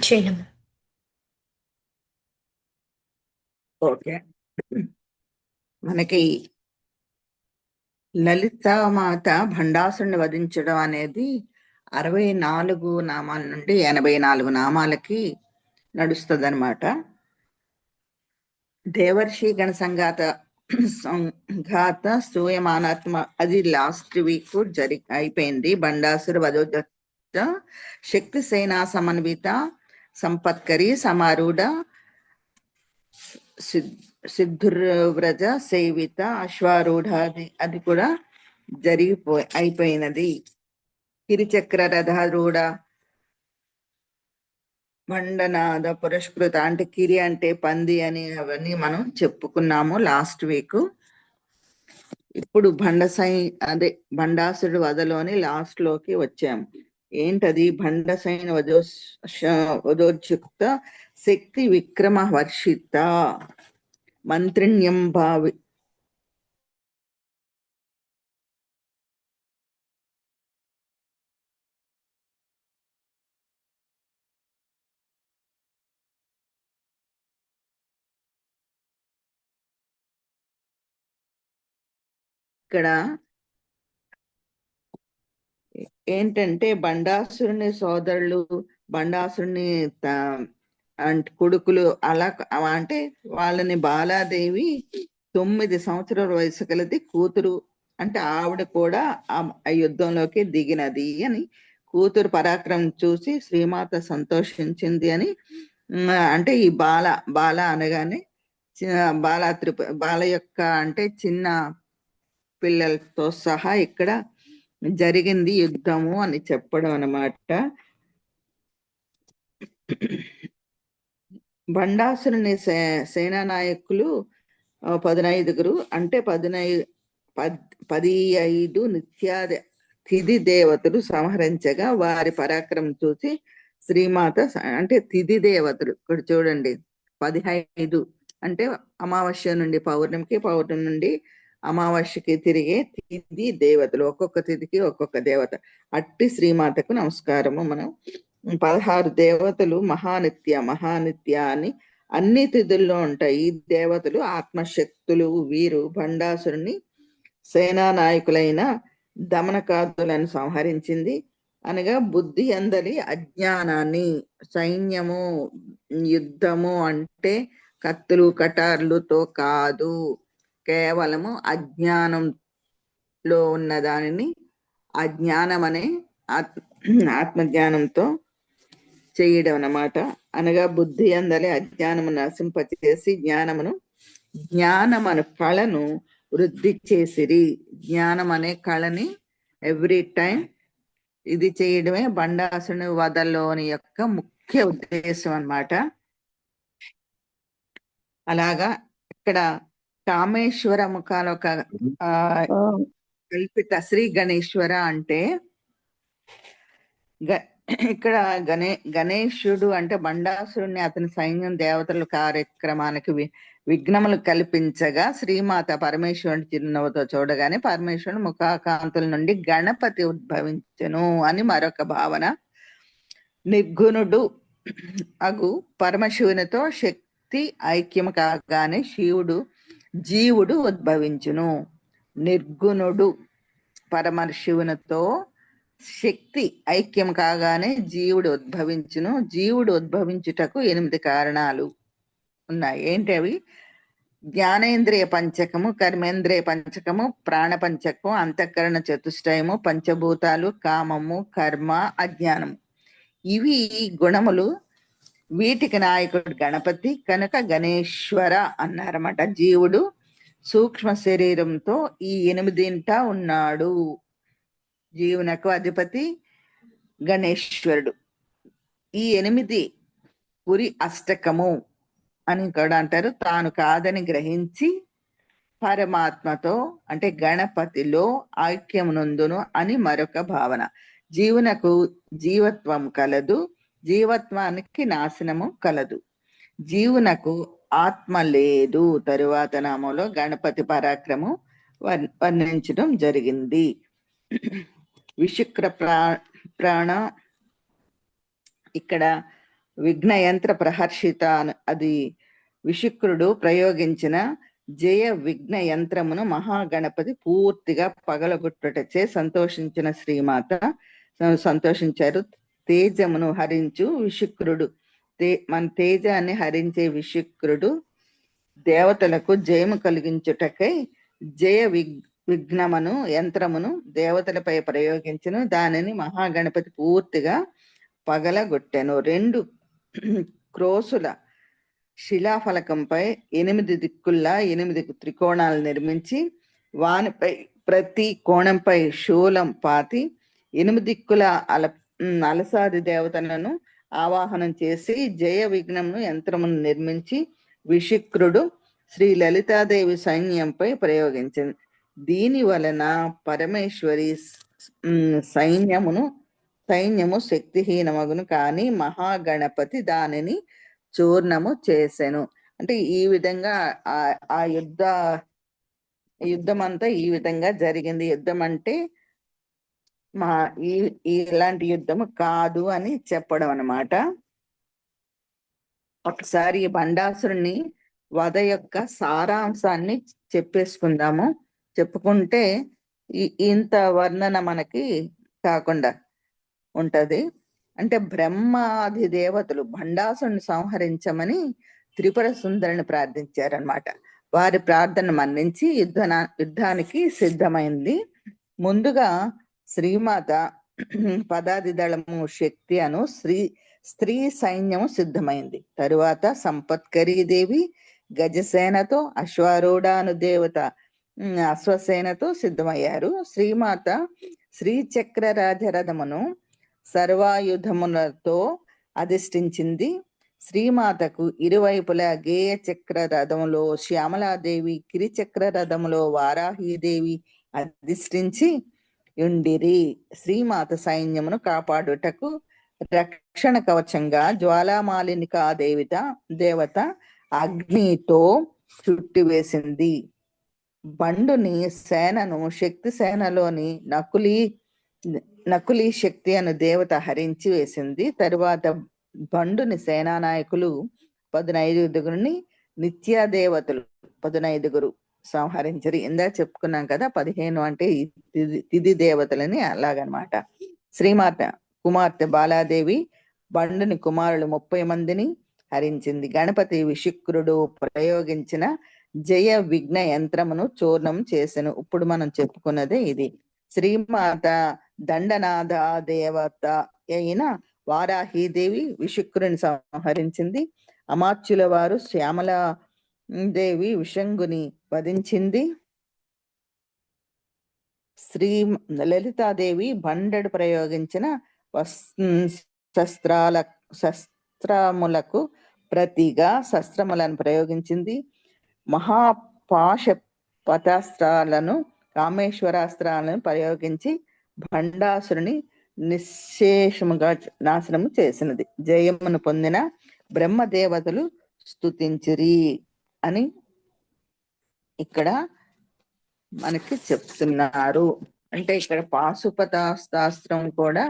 చేయడం. ఓకే. మనకి లలితామాత భండాసుని వధించడం అనేది 64 నామాల నుండి 84 నామాలకి నడుస్తుంది అనమాట. దేవర్షి గణ సంఘాత స్తూయమానాత్మ అది లాస్ట్ వీక్ అయిపోయింది. బండాసుర వధోజ శక్తి సేనా సమన్విత సంపత్కరి సమారూఢ సిద్ధుర్వ్రజ సేవిత అశ్వారూఢ అది కూడా అయిపోయినది. కిరిచక్ర రథారూఢ మండనాద పురస్కృత అంటే కిరి అంటే పంది అని అవన్నీ మనం చెప్పుకున్నాము లాస్ట్ వీక్. ఇప్పుడు భండాసుడు వధలోని లాస్ట్ లోకి వచ్చాము. ఏంటది? భండసైన వధోద్యుక్త శక్తి విక్రమ వర్షిత మంత్రిణ్యం భావి ఇక్కడ ఏంటంటే బండాసురుని సోదరులు, బండాసురుని కొడుకులు అలా అంటే వాళ్ళని బాలాదేవి 9 సంవత్సరాల వయసు కలది కూతురు అంటే ఆవిడ కూడా ఆ యుద్ధంలోకి దిగినది అని కూతురు పరాక్రమం చూసి శ్రీమాత సంతోషించింది అని అంటే ఈ బాల అనగానే బాల యొక్క అంటే చిన్న పిల్లలతో సహా ఇక్కడ జరిగింది యుద్ధము అని చెప్పడం అన్నమాట. బండాసురుని సేనా నాయకులు 15 అంటే 15 నిత్యాది తిథి దేవతలు సంహరించగా వారి పరాక్రమం చూసి శ్రీమాత అంటే తిథి దేవతలు ఇక్కడ చూడండి 15 అంటే అమావాస్య నుండి పౌర్ణమికి, పౌర్ణమి నుండి అమావాస్యకి తిరిగే తిథి దేవతలు, ఒక్కొక్క తిథికి ఒక్కొక్క దేవత. అట్టి శ్రీమాతకు నమస్కారము. మనం 16 దేవతలు మహానిత్య అని అన్ని తిథుల్లో ఉంటాయి. ఈ దేవతలు ఆత్మశక్తులు. వీరు భండాసురుని సేనా నాయకులైన దమనకాదులను సంహరించింది. అనగా బుద్ధి అందరి అజ్ఞానాన్ని. సైన్యము యుద్ధము అంటే కత్తులు కటార్లుతో కాదు, కేవలము అజ్ఞానంలో ఉన్న దానిని అజ్ఞానం అనే ఆత్మజ్ఞానంతో చేయడం అన్నమాట. అనగా బుద్ధి అందరి అజ్ఞానము నశింపచేసి జ్ఞానమను కళను వృద్ధి చేసిరి. జ్ఞానం అనే కళని ఎవ్రీ టైం ఇది చేయడమే బండాసుని వధలోని యొక్క ముఖ్య ఉద్దేశం అన్నమాట. అలాగా ఇక్కడ కామేశ్వర ముఖాలు ఒక కల్పిత శ్రీ గణేశ్వర అంటే ఇక్కడ గణేశుడు అంటే బండాసురుణ్ణి అతని సైన్యం దేవతల కార్యక్రమానికి విఘ్నములు కల్పించగా శ్రీమాత పరమేశ్వరుని చిరునవ్వుతో చూడగానే పరమేశ్వరుని ముఖాకాంతుల నుండి గణపతి ఉద్భవించను అని మరొక భావన. నిర్గుణుడు అగు పరమశివునితో శక్తి ఐక్యము కాగానే జీవుడు ఉద్భవించును. నిర్గుణుడు పరమశివునితో శక్తి ఐక్యం కాగానే జీవుడు ఉద్భవించును. జీవుడు ఉద్భవించుటకు 8 కారణాలు ఉన్నాయి. ఏంటి అవి? జ్ఞానేంద్రియ పంచకము, కర్మేంద్రియ పంచకము, ప్రాణ పంచకము, అంతఃకరణ చతుష్టయము, పంచభూతాలు, కామము, కర్మ, అజ్ఞానము. ఇవి గుణములు. వీటికి నాయకుడు గణపతి కనుక గణేశ్వర అన్నారన్నమాట. జీవుడు సూక్ష్మ శరీరంతో ఈ 8 ఉన్నాడు. జీవునకు అధిపతి గణేశ్వరుడు. ఈ 8 పురి అష్టకము అని కూడా అంటారు. తాను కాదని గ్రహించి పరమాత్మతో అంటే గణపతిలో ఐక్యమునందును అని మరొక భావన. జీవునకు జీవత్వం కలదు, జీవత్వానికి నాశనము కలదు. జీవునకు ఆత్మ లేదు. తరువాత నామంలో గణపతి పరాక్రమం వర్ణించడం జరిగింది. విశుక్ర ప్రాణ ఇక్కడ విఘ్నయంత్ర ప్రహర్షిత అది విశుక్రుడు ప్రయోగించిన జయ విఘ్న యంత్రమును మహాగణపతి పూర్తిగా పగలగొట్టుటచే సంతోషించిన శ్రీమాత సంతోషించారు. తేజమును హరించు విశుక్రుడు మన తేజాన్ని హరించే విశుక్రుడు దేవతలకు జయము కలిగించుటకై జయ విఘ్నమును యంత్రమును దేవతలపై ప్రయోగించును. దానిని మహాగణపతి పూర్తిగా పగలగొట్టెను. 2 క్రోసుల శిలాఫలకంపై 8 దిక్కుల్లా 8 త్రికోణాలు నిర్మించి వానిపై ప్రతి కోణంపై శూలం పాతి 8 దిక్కుల అలసాది దేవతలను ఆవాహనం చేసి జయ విఘ్నమును యంత్రమును నిర్మించి విశుక్రుడు శ్రీ లలితాదేవి సైన్యంపై ప్రయోగించింది. దీని వలన పరమేశ్వరి సైన్యము శక్తిహీనమగును. కానీ మహాగణపతి దానిని చూర్ణము చేసెను. అంటే ఈ విధంగా ఆ యుద్ధం అంతా ఈ విధంగా జరిగింది. యుద్ధం అంటే ఇలాంటి యుద్ధము కాదు అని చెప్పడం అన్నమాట. ఒకసారి ఈ బండాసురుని వధ యొక్క సారాంశాన్ని చెప్పేసుకుందాము. చెప్పుకుంటే ఇంత వర్ణన మనకి కాకుండా ఉంటది. అంటే బ్రహ్మాది దేవతలు బండాసురుని సంహరించమని త్రిపుర సుందరిని ప్రార్థించారనమాట. వారి ప్రార్థన మన్నించి యుద్ధానికి సిద్ధమైంది. ముందుగా శ్రీమాత పదాది దళము శక్తి అను స్త్రీ సైన్యము సిద్ధమైంది. తరువాత సంపత్కరీదేవి గజసేనతో అశ్వారూఢాను దేవత అశ్వసేనతో సిద్ధమయ్యారు. శ్రీమాత శ్రీచక్ర రాజరథమును సర్వాయుధములతో అధిష్ఠించింది. శ్రీమాతకు ఇరువైపులా గేయ చక్ర రథములో శ్యామలాదేవి, కిరిచక్ర రథములో వారాహీదేవి అధిష్ఠించి యుండిరి. శ్రీమాత సైన్యమును కాపాడుటకు రక్షణ కవచంగా జ్వాలామాలినికా దేవత అగ్నితో చుట్టివేసింది. బండుని సేనను శక్తి సేనలోని నకులి శక్తి అను దేవత హరించి వేసింది. తరువాత బండుని సేనానాయకులు 15 నిత్యా దేవతలు 15 సంహరించరు. ఇందా చెప్పుకున్నాం కదా 15 అంటే తిథి దేవతలని అలాగనమాట. శ్రీమాత కుమార్తె బాలాదేవి బండుని కుమారులు 30 మందిని హరించింది. గణపతి విశుక్రుడు ప్రయోగించిన జయ విఘ్న యంత్రమును చూర్ణం చేసెను. ఇప్పుడు మనం చెప్పుకున్నదే ఇది. శ్రీమాత దండనాథ దేవత అయిన వారాహీదేవి విశుక్రుని సంహరించింది. అమాత్యుల వారు శ్యామల దేవి విషంగుని వధించింది. శ్రీ లలితాదేవి బండడు ప్రయోగించిన శస్త్రములకు ప్రతిగా శస్త్రములను ప్రయోగించింది. మహాపాశపతాస్త్రాలను కామేశ్వరాస్త్రాలను ప్రయోగించి భండాసురుని నిశ్శేషముగా నాశనము చేసినది. జయమును పొందిన బ్రహ్మదేవతలు స్తుతించిరి అని ఇక్కడ మనకి చెప్తున్నారు. అంటే ఇక్కడ పాశుపతాస్త్రం కూడా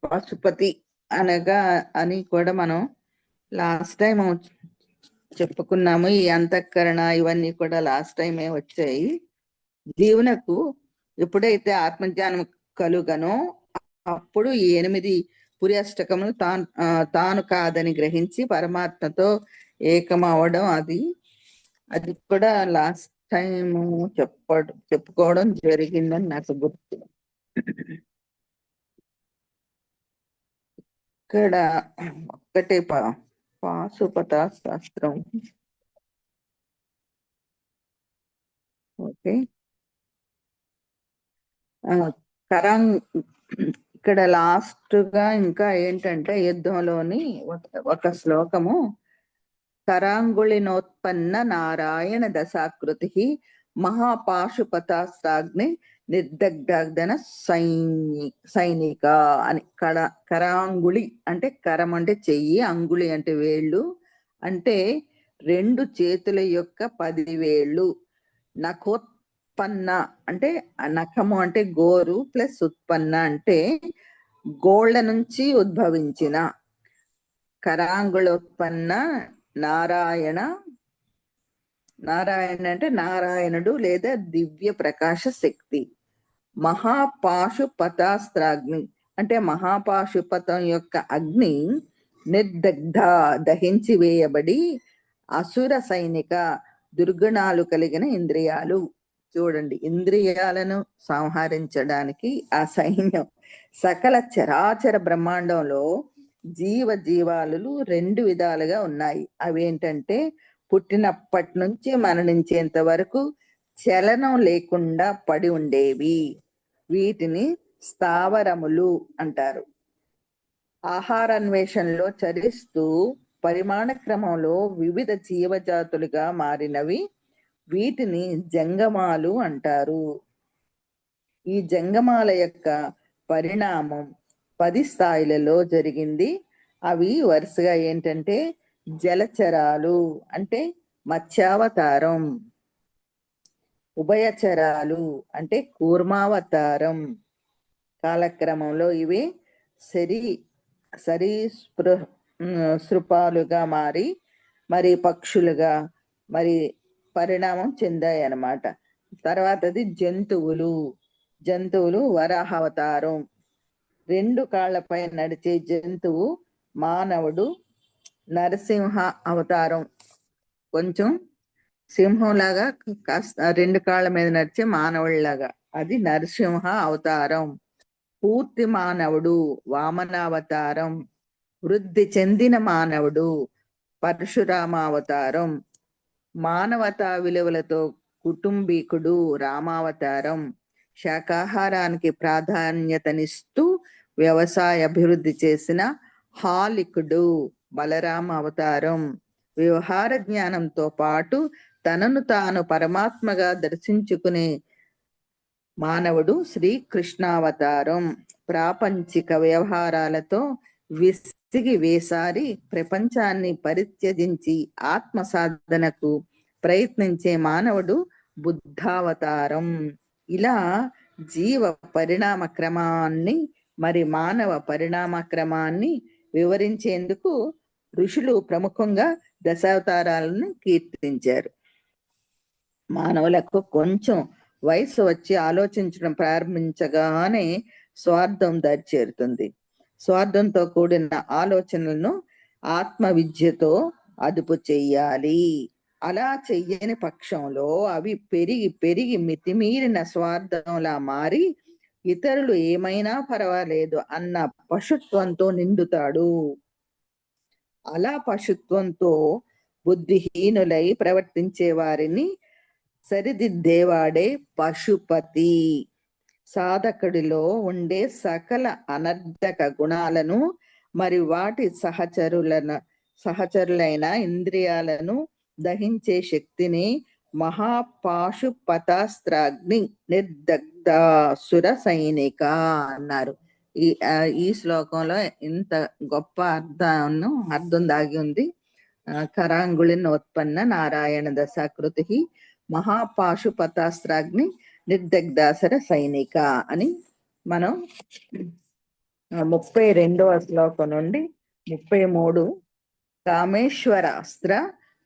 పశుపతి అనగా అని కూడా మనం లాస్ట్ టైం చెప్పుకున్నాము. ఈ అంతఃకరణ ఇవన్నీ కూడా లాస్ట్ టైమే వచ్చాయి. జీవునకు ఎప్పుడైతే ఆత్మజ్ఞానం కలుగనో అప్పుడు ఈ 8 పురి అష్టకములు తాను కాదని గ్రహించి పరమాత్మతో ఏకమవడం అది కూడా లాస్ట్ టైం చెప్పుకోవడం జరిగిందని నాకు గుర్తు. ఇక్కడ ఒక్కటే పాశుపతాస్త్రం. ఓకే, ఇక్కడ లాస్ట్ గా ఇంకా ఏంటంటే యుద్ధంలోని ఒక శ్లోకము కరాంగుళినోత్పన్న నారాయణ దశాకృతి మహాపాశుపతాస్త్రాగ్ని నిర్దగ్ధన సైనిక అని. కరాంగుళి అంటే కరం అంటే చెయ్యి, అంగుళి అంటే వేళ్ళు, అంటే 2 చేతుల యొక్క 10 వేళ్ళు. నఖోత్పన్న అంటే నఖము అంటే గోరు ప్లస్ ఉత్పన్న అంటే గోళ్ళ నుంచి ఉద్భవించిన కరాంగుళోత్పన్న నారాయణ. నారాయణ అంటే నారాయణుడు లేదా దివ్య ప్రకాశ శక్తి. మహాపాశుపతాస్త్రాగ్ని అంటే మహాపాశుపతం యొక్క అగ్ని నిర్దగ్ధ దహించి వేయబడి అసుర సైనిక దుర్గుణాలు కలిగిన ఇంద్రియాలు. చూడండి, ఇంద్రియాలను సంహరించడానికి ఆ సైన్యం. సకల చరాచర బ్రహ్మాండంలో జీవాలు రెండు విధాలుగా ఉన్నాయి. అవేంటంటే పుట్టినప్పటి నుంచి మరణించేంత వరకు చలనం లేకుండా పడి ఉండేవి. వీటిని స్థావరములు అంటారు. ఆహారాన్వేషణలో చరిస్తూ పరిమాణ క్రమంలో వివిధ జీవజాతులుగా మారినవి. వీటిని జంగమాలు అంటారు. ఈ జంగమాల యొక్క పరిణామం 10 స్థాయిలలో జరిగింది. అవి వరుసగా ఏంటంటే జలచరాలు అంటే మత్స్యావతారం, ఉభయచరాలు అంటే కూర్మావతారం. కాలక్రమంలో ఇవి సరీసృపాలుగా మారి మరి పక్షులుగా మరి పరిణామం చెందాయి అన్నమాట. తర్వాతది జంతువులు వరాహావతారం. 2 కాళ్లపై నడిచే జంతువు మానవుడు. నరసింహ అవతారం కొంచెం సింహంలాగా కాస్త 2 కాళ్ళ మీద నడిచే మానవుడిలాగా, అది నరసింహ అవతారం. పూర్తి మానవుడు వామనావతారం. వృద్ధి చెందిన మానవుడు పరశురామ అవతారం. మానవతా విలువలతో కుటుంబీకుడు రామావతారం. శాకాహారానికి ప్రాధాన్యతనిస్తూ వ్యవసాయ అభివృద్ధి చేసిన హాలికుడు బలరామ అవతారం. వ్యవహార జ్ఞానంతో పాటు తనను తాను పరమాత్మగా దర్శించుకునే మానవుడు శ్రీకృష్ణావతారం. ప్రాపంచిక వ్యవహారాలతో విసిగి వేసారి ప్రపంచాన్ని పరిత్యజించి ఆత్మ సాధనకు ప్రయత్నించే మానవుడు బుద్ధావతారం. ఇలా జీవ పరిణామ క్రమాన్ని మరి మానవ పరిణామ క్రమాన్ని వివరించేందుకు ఋషులు ప్రముఖంగా దశావతారాలను కీర్తించారు. మానవులకు కొంచెం వయసు వచ్చి ఆలోచించడం ప్రారంభించగానే స్వార్థం దరిచేరుతుంది. స్వార్థంతో కూడిన ఆలోచనలను ఆత్మ విద్యతో అదుపు చెయ్యాలి. అలా చెయ్యని పక్షంలో అవి పెరిగి పెరిగి మితిమీరిన స్వార్థంలా మారి ఇతరులు ఏమైనా పర్వాలేదు అన్న పశుత్వంతో నిండుతాడు. అలా పశుత్వంతో బుద్ధిహీనులై ప్రవర్తించే వారిని సరిదిద్దేవాడే పశుపతి. సాధకుడిలో ఉండే సకల అనర్ధక గుణాలను మరి వాటి సహచరులైన ఇంద్రియాలను దహించే శక్తిని మహాపాశుపతాస్త్రాగ్ని నిర్దగ్ధాసుర సైనిక అన్నారు. ఈ శ్లోకంలో ఇంత గొప్ప అర్థం దాగి ఉంది. కరాంగుళిన ఉత్పన్న నారాయణ దశాకృతి మహాపాశుపతాస్త్రాగ్ని నిర్దగ్ధాసుర సైనిక అని మనం 32వ శ్లోకం నుండి 33 కామేశ్వరాస్త్ర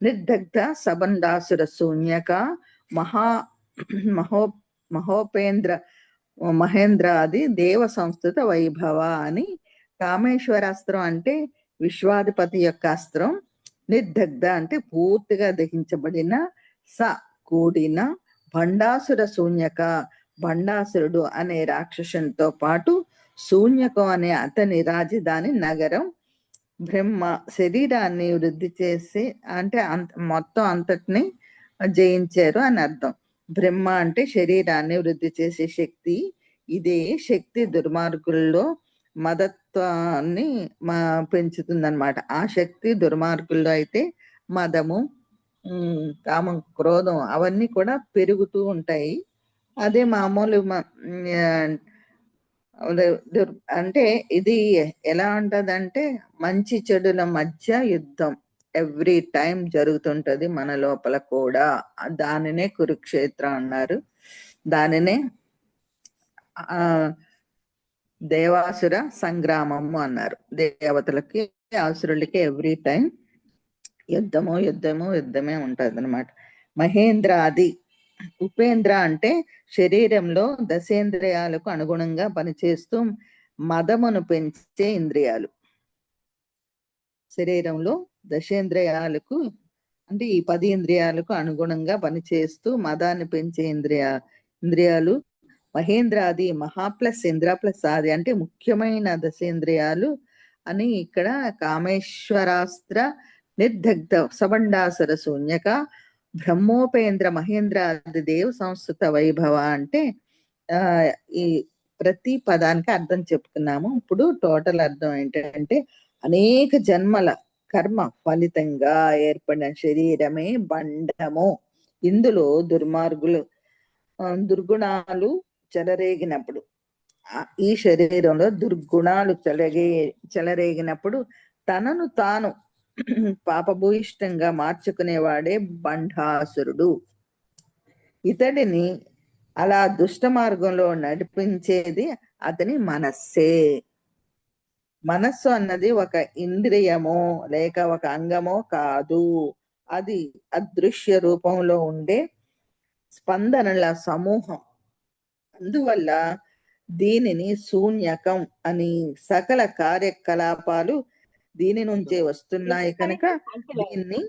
నిర్దగ్ధ సబండాసుర శూన్యక మహేంద్రాది దేవ సంస్థిత వైభవ అని. కామేశ్వరాస్త్రం అంటే విశ్వాధిపతి యొక్క అస్త్రం. నిర్దగ్ధ అంటే పూర్తిగా దహించబడిన, స కూడిన, భండాసుర శూన్యక భండాసురుడు అనే రాక్షసునితో పాటు శూన్యకం అనే అతని రాజధాని నగరం. బ్రహ్మ శరీరాన్ని వృద్ధి చేసి అంటే మొత్తం అంతటిని జయించారు అని అర్థం. బ్రహ్మ అంటే శరీరాన్ని వృద్ధి చేసే శక్తి. ఇదే శక్తి దుర్మార్గుల్లో మదత్వాన్ని పెంచుతుందన్నమాట. ఆ శక్తి దుర్మార్గుల్లో అయితే మదము, కామం, క్రోధం అవన్నీ కూడా పెరుగుతూ ఉంటాయి. అదే మామూలు అంటే ఇది ఎలా ఉంటదంటే మంచి చెడుల మధ్య యుద్ధం ఎవ్రీ టైం జరుగుతుంటది మన లోపల కూడా. దానినే కురుక్షేత్రం అన్నారు. దానినే దేవాసుర సంగ్రామము అన్నారు. దేవతలకి ఆసురులకి ఎవ్రీ టైం యుద్ధమే ఉంటది అనమాట. మహేంద్రాది, ఉపేంద్ర అంటే శరీరంలో దశేంద్రియాలకు అనుగుణంగా పనిచేస్తూ మదమును పెంచే ఇంద్రియాలు. శరీరంలో దశేంద్రియాలకు అంటే ఈ 10 ఇంద్రియాలకు అనుగుణంగా పనిచేస్తూ మదాన్ని పెంచే ఇంద్రియాలు మహేంద్రాది. మహా ప్లస్ ఇంద్ర ప్లస్ ఆది అంటే ముఖ్యమైన దశేంద్రియాలు అని ఇక్కడ కామేశ్వరాస్త్ర నిర్దగ్ధ సబండాసుర శూన్యక బ్రహ్మోపేంద్ర మహేంద్రాది దేవ సంస్కృత వైభవ అంటే ఈ ప్రతి పదానికి అర్థం చెప్పుకున్నాము. ఇప్పుడు టోటల్ అర్థం ఏంటంటే అనేక జన్మల కర్మ ఫలితంగా ఏర్పడిన శరీరమే బండము. ఇందులో దుర్గుణాలు చెలరేగినప్పుడు, ఈ శరీరంలో దుర్గుణాలు చెలరేగినప్పుడు తనను తాను పాపభూయిష్టంగా మార్చుకునేవాడే బండాసురుడు. ఇతడిని అలా దుష్ట మార్గంలో నడిపించేది అతని మనస్సే. మనస్సు అన్నది ఒక ఇంద్రియమో లేక ఒక అంగమో కాదు, అది అదృశ్య రూపంలో ఉండే స్పందనల సమూహం. అందువల్ల దీనిని శూన్యకం అని. సకల కార్యకలాపాలు దీని నుంచే వస్తున్నాయి కనుక దీన్ని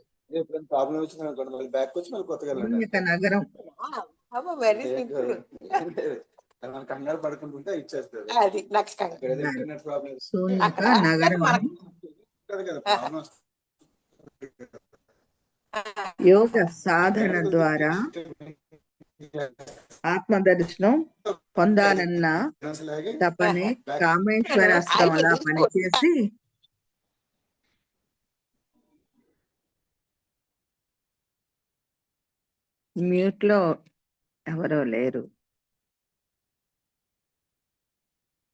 శూన్యక నగరం. కంగారు పడుకుంటుంటే ఇచ్చేస్తుంది. శూన్యక నగరం. యోగ సాధన ద్వారా ఆత్మదర్శనం పొందాలన్న తపనే కామేశ్వరాస్త్రం అలా పనిచేసి మ్యూట్ లో ఎవరో లేరు.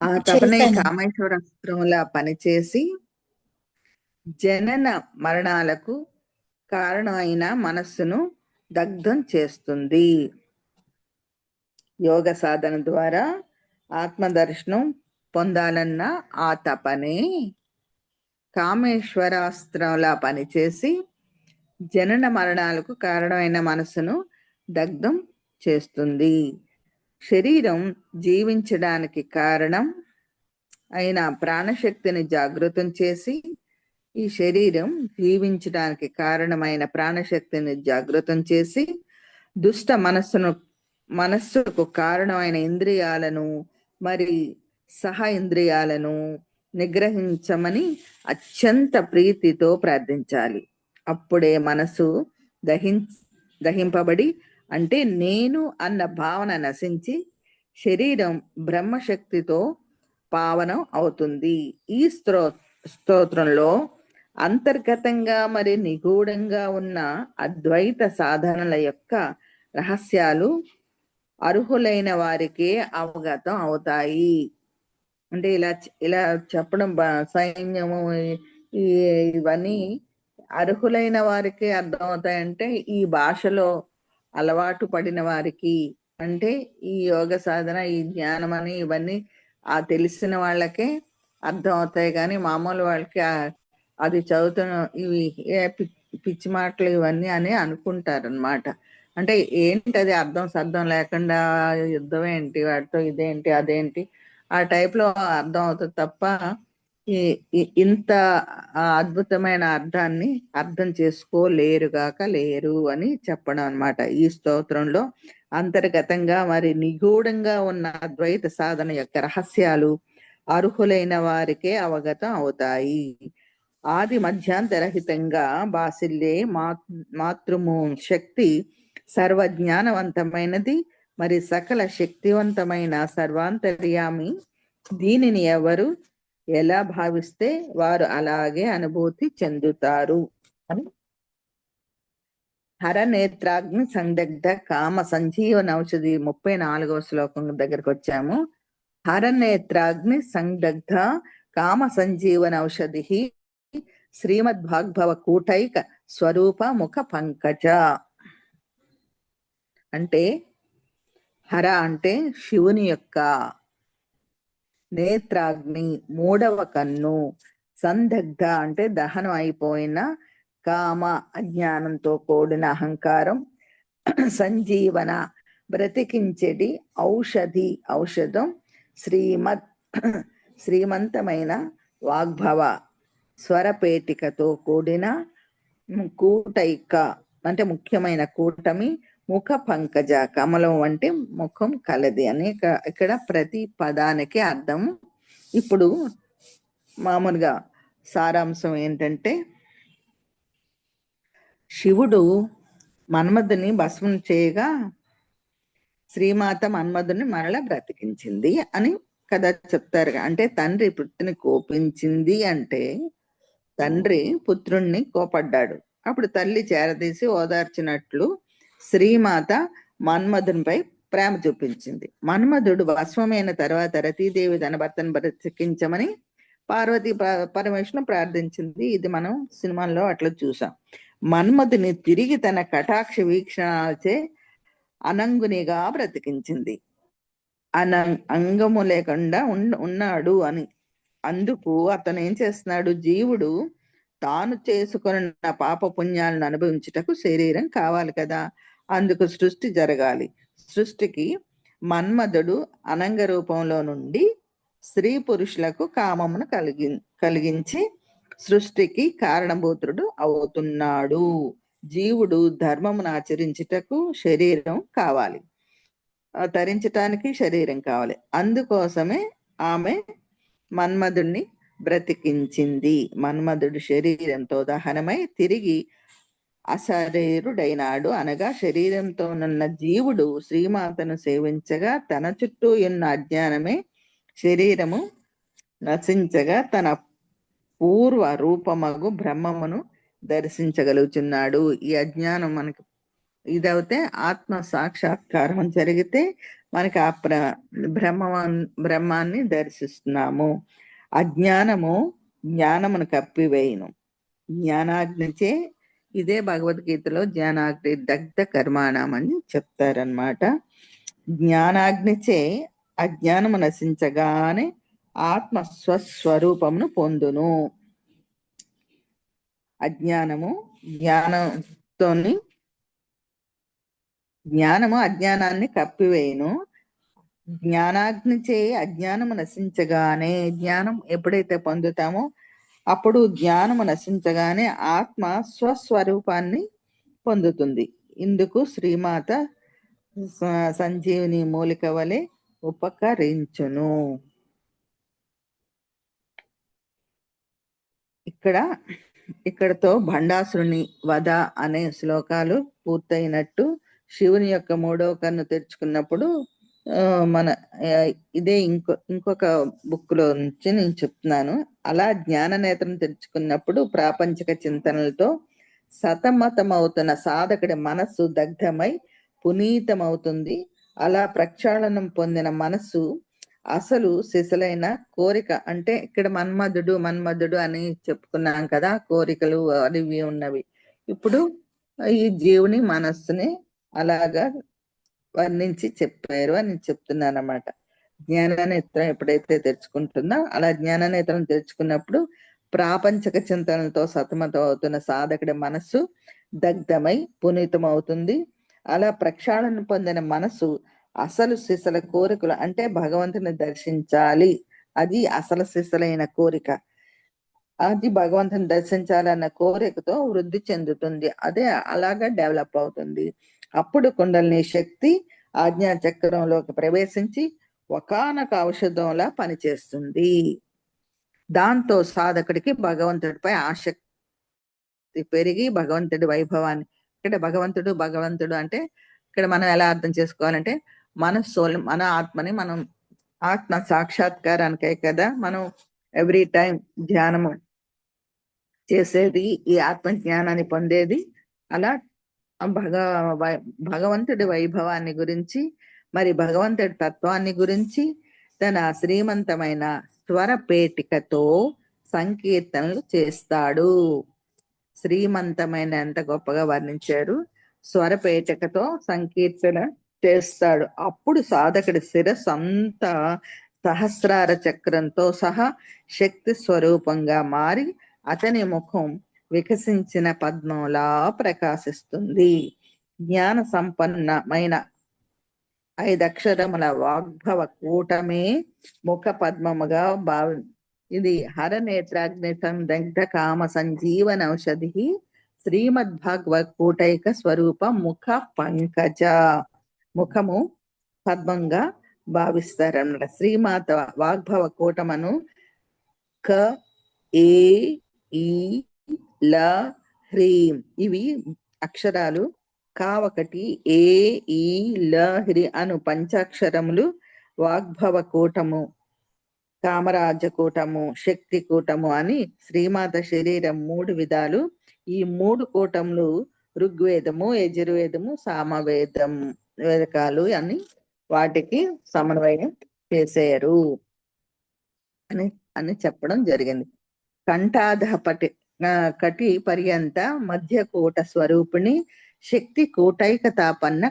ఆ తపనే కామేశ్వరాస్త్రంలా పనిచేసి జనన మరణాలకు కారణమైన మనస్సును దగ్ధం చేస్తుంది. యోగ సాధన ద్వారా ఆత్మదర్శనం పొందాలన్న ఆ తపనే కామేశ్వరాస్త్రంలా పనిచేసి జనన మరణాలకు కారణమైన మనసును దగ్ధం చేస్తుంది. శరీరం జీవించడానికి కారణం అయిన ప్రాణశక్తిని జాగృతం చేసి, ఈ శరీరం జీవించడానికి కారణమైన ప్రాణశక్తిని జాగృతం చేసి దుష్ట మనస్సుకు కారణమైన ఇంద్రియాలను మరి సహ ఇంద్రియాలను నిగ్రహించమని అత్యంత ప్రీతితో ప్రార్థించాలి. అప్పుడే మనసు దహింపబడి అంటే నేను అన్న భావన నశించి శరీరం బ్రహ్మశక్తితో పావనం అవుతుంది. ఈ స్తోత్రంలో అంతర్గతంగా మరి నిగూఢంగా ఉన్న అద్వైత సాధనల యొక్క రహస్యాలు అర్హులైన వారికే అవగతం అవుతాయి. అంటే ఇలా చెప్పడం సైన్యము ఇవన్నీ అర్హులైన వారికి అర్థమవుతాయంటే ఈ భాషలో అలవాటు పడిన వారికి, అంటే ఈ యోగ సాధన ఈ జ్ఞానం అని ఇవన్నీ తెలిసిన వాళ్ళకే అర్థం అవుతాయి. కానీ మామూలు వాళ్ళకి అది చదువుతున్న ఇవి పిచ్చి మాటలు ఇవన్నీ అని అనుకుంటారు అనమాట. అంటే ఏంటి అది అర్థం లేకుండా యుద్ధం ఏంటి వాటితో, ఇదేంటి అదేంటి ఆ టైప్లో అర్థం అవుతుంది తప్ప ఇంత అద్భుతమైన అర్థాన్ని అర్థం లేరు అని చెప్పడం అనమాట. ఈ స్తోత్రంలో అంతర్గతంగా మరి నిగూఢంగా ఉన్న అద్వైత సాధన యొక్క రహస్యాలు అర్హులైన వారికే అవగతం అవుతాయి. ఆది మధ్యాంతరహితంగా బాసిల్లే మాతృము శక్తి సర్వజ్ఞానవంతమైనది, మరి సకల శక్తివంతమైన సర్వాంతర్యామి. దీనిని ఎవరు ఎలా భావిస్తే వారు అలాగే అనుభూతి చెందుతారు అని హరనేత్రాగ్ని సందగ్ధ కామ సంజీవన ఔషధి 34వ శ్లోకం దగ్గరకు వచ్చాము. హరనేత్రాగ్ని సందగ్ధ కామ సంజీవన ఔషధి శ్రీమద్భాగ్భవ కూటైక స్వరూప ముఖ పంకజ. అంటే హర అంటే శివుని యొక్క నేత్రాగ్ని మూడవ కన్ను, సందగ్ధ అంటే దహనం అయిపోయిన కామ అజ్ఞానంతో కూడిన అహంకారం, సంజీవన బ్రతికించెడి ఔషధి ఔషధం, శ్రీమత్ శ్రీమంతమైన వాగ్భవ స్వరపేటికతో కూడిన కూటైక అంటే ముఖ్యమైన కూటమి, ముఖ పంకజ కమలం అంటే ముఖం కలది అని ఇక్కడ ప్రతి పదానికి అర్థం. ఇప్పుడు మామూలుగా సారాంశం ఏంటంటే, శివుడు మన్మధుని భస్మం చేయగా శ్రీమాత మన్మధుని మరల బ్రతికించింది అని కదా చెప్తారు. అంటే తండ్రి పుత్రుని కోపించింది అంటే తండ్రి పుత్రుణ్ణి కోపడ్డాడు. అప్పుడు తల్లి చేరదీసి ఓదార్చినట్లు శ్రీమాత మన్మధునిపై ప్రేమ చూపించింది. మన్మధుడు భస్మమైన తర్వాత రతీదేవి తన భర్తను బ్రతికించమని పార్వతీ పరమేశ్వరుని ప్రార్థించింది. ఇది మనం సినిమాల్లో అట్లా చూసాం. మన్మధుని తిరిగి తన కటాక్ష వీక్షణాలచే అనంగునిగా బ్రతికించింది. అంగము లేకుండా ఉన్నాడు అని. అందుకు అతను ఏం చేస్తున్నాడు, జీవుడు తాను చేసుకున్న పాప పుణ్యాలను అనుభవించుటకు శరీరం కావాలి కదా, అందుకు సృష్టి జరగాలి. సృష్టికి మన్మధుడు అనంగ రూపంలో నుండి స్త్రీ పురుషులకు కామమును కలిగించి సృష్టికి కారణభూతుడు అవుతున్నాడు. జీవుడు ధర్మమును ఆచరించుటకు శరీరం కావాలి, తరించటానికి శరీరం కావాలి. అందుకోసమే ఆమె మన్మధుడిని బ్రతికించింది. మన్మధుడు శరీరంతో దహనమై తిరిగి అశరీరుడైనాడు. అనగా శరీరంతో ఉన్న జీవుడు శ్రీమాతను సేవించగా తన చుట్టూ ఉన్న అజ్ఞానమే శరీరము నశించగా తన పూర్వ రూపమగు బ్రహ్మమును దర్శించగలుగుతున్నాడు. ఈ అజ్ఞానం మనకి ఇదవుతే ఆత్మ సాక్షాత్కారం జరిగితే మనకి ఆ బ్రహ్మాన్ని దర్శిస్తున్నాము. అజ్ఞానము జ్ఞానమును కప్పివేయును. జ్ఞానాగ్నిచే, ఇదే భగవద్గీతలో జ్ఞానాగ్ని దగ్ధ కర్మాణం అని చెప్తారనమాట. జ్ఞానాగ్నిచే అజ్ఞానము నశించగానే ఆత్మ స్వస్వరూపమును పొందును. జ్ఞానము అజ్ఞానాన్ని కప్పివేయును. జ్ఞానాగ్నిచే అజ్ఞానము నశించగానే, జ్ఞానం ఎప్పుడైతే పొందుతామో అప్పుడు జ్ఞానము నశించగానే ఆత్మ స్వస్వరూపాన్ని పొందుతుంది. ఇందుకు శ్రీమాత సంజీవిని మూలిక వలె ఉపకరించును. ఇక్కడతో భండాసురుని వధ అనే శ్లోకాలు పూర్తయినట్టు. శివుని యొక్క మూడవ కన్ను తెరుచుకున్నప్పుడు మన ఇదే ఇంకొక బుక్ లో నుంచి నేను చెప్తున్నాను. అలా జ్ఞాన నేత్రం తెరుచుకున్నప్పుడు ప్రాపంచిక చింతనలతో సతమతమవుతున్న సాధకుడి మనస్సు దగ్ధమై పునీతమవుతుంది. అలా ప్రక్షాళనం పొందిన మనస్సు అసలు సిసలైన కోరిక, అంటే ఇక్కడ మన్మధుడు అని చెప్పుకున్నాం కదా, కోరికలు అవి ఉన్నవి. ఇప్పుడు ఈ జీవుని మనస్సుని అలాగా వర్ణించి చెప్పారు అని చెప్తున్నాను అన్నమాట. జ్ఞాననేత్రం ఎప్పుడైతే తెరుచుకుంటుందో అలా జ్ఞాననేత్రం తెరుచుకున్నప్పుడు ప్రాపంచక చింతనలతో సతమతం అవుతున్న సాధకుడి మనస్సు దగ్ధమై పునీతం అవుతుంది. అలా ప్రక్షాళన పొందిన మనస్సు అసలు సిసల కోరికలు, అంటే భగవంతుని దర్శించాలి, అది అసలు సిసలైన కోరిక, అది భగవంతుని దర్శించాలన్న కోరికతో వృద్ధి చెందుతుంది. అదే అలాగా డెవలప్ అవుతుంది. అప్పుడు కుండలిని శక్తి ఆజ్ఞా చక్రంలోకి ప్రవేశించి ఒకానొక ఔషధంలా పనిచేస్తుంది. దాంతో సాధకుడికి భగవంతుడిపై ఆసక్తి పెరిగి భగవంతుడి వైభవాన్ని, ఇక్కడ భగవంతుడు అంటే ఇక్కడ మనం ఎలా అర్థం చేసుకోవాలంటే మన సోల్, మన ఆత్మని, మనం ఆత్మ సాక్షాత్కారానికే కదా మనం ఎవ్రీ టైం ధ్యానము చేసేది, ఈ ఆత్మ జ్ఞానాన్ని పొందేది. అలా భగవంతుడి వైభవాన్ని గురించి, మరి భగవంతుడి తత్వాన్ని గురించి తన శ్రీమంతమైన స్వరపేటికతో సంకీర్తనలు చేస్తాడు. శ్రీమంతమైన ఎంత గొప్పగా వర్ణించారు. స్వరపేటికతో సంకీర్తన చేస్తాడు. అప్పుడు సాధకుడి శిరస్సు అంతా సహస్రార చక్రంతో సహా శక్తి స్వరూపంగా మారి అతని ముఖం వికసించిన పద్మంలా ప్రకాశిస్తుంది. జ్ఞాన సంపన్నమైన 5 అక్షరముల వాగ్భవ కూటమే ముఖ పద్మముగా ఇది హరనేత్రాగ్ని సందగ్ధ కామ సంజీవన ఔషధి శ్రీమద్భాగవత కూటైక స్వరూప ముఖ పంకజ. ముఖము పద్మంగా భావిస్తారన్నమాట. శ్రీమాత వాగ్భవ కూటమను క ఏ ఈ ల హ్రీం ఇవి అక్షరాలు. కా ఒకటి, ఏ ఈ ల హ్రీ అను పంచాక్షరములు వాగ్భవ కూటము, కామరాజ కూటము, శక్తి కూటము అని శ్రీమాత శరీరం 3 విధాలు. ఈ 3 కూటములు ఋగ్వేదము, యజుర్వేదము, సామవేదం వేదకాలు అని వాటికి సమన్వయం చేశారు అని అని చెప్పడం జరిగింది. కంఠాధపటి కటి పర్యంత మధ్య కూట స్వరూపిణి శక్తి కూటైకతాపన్న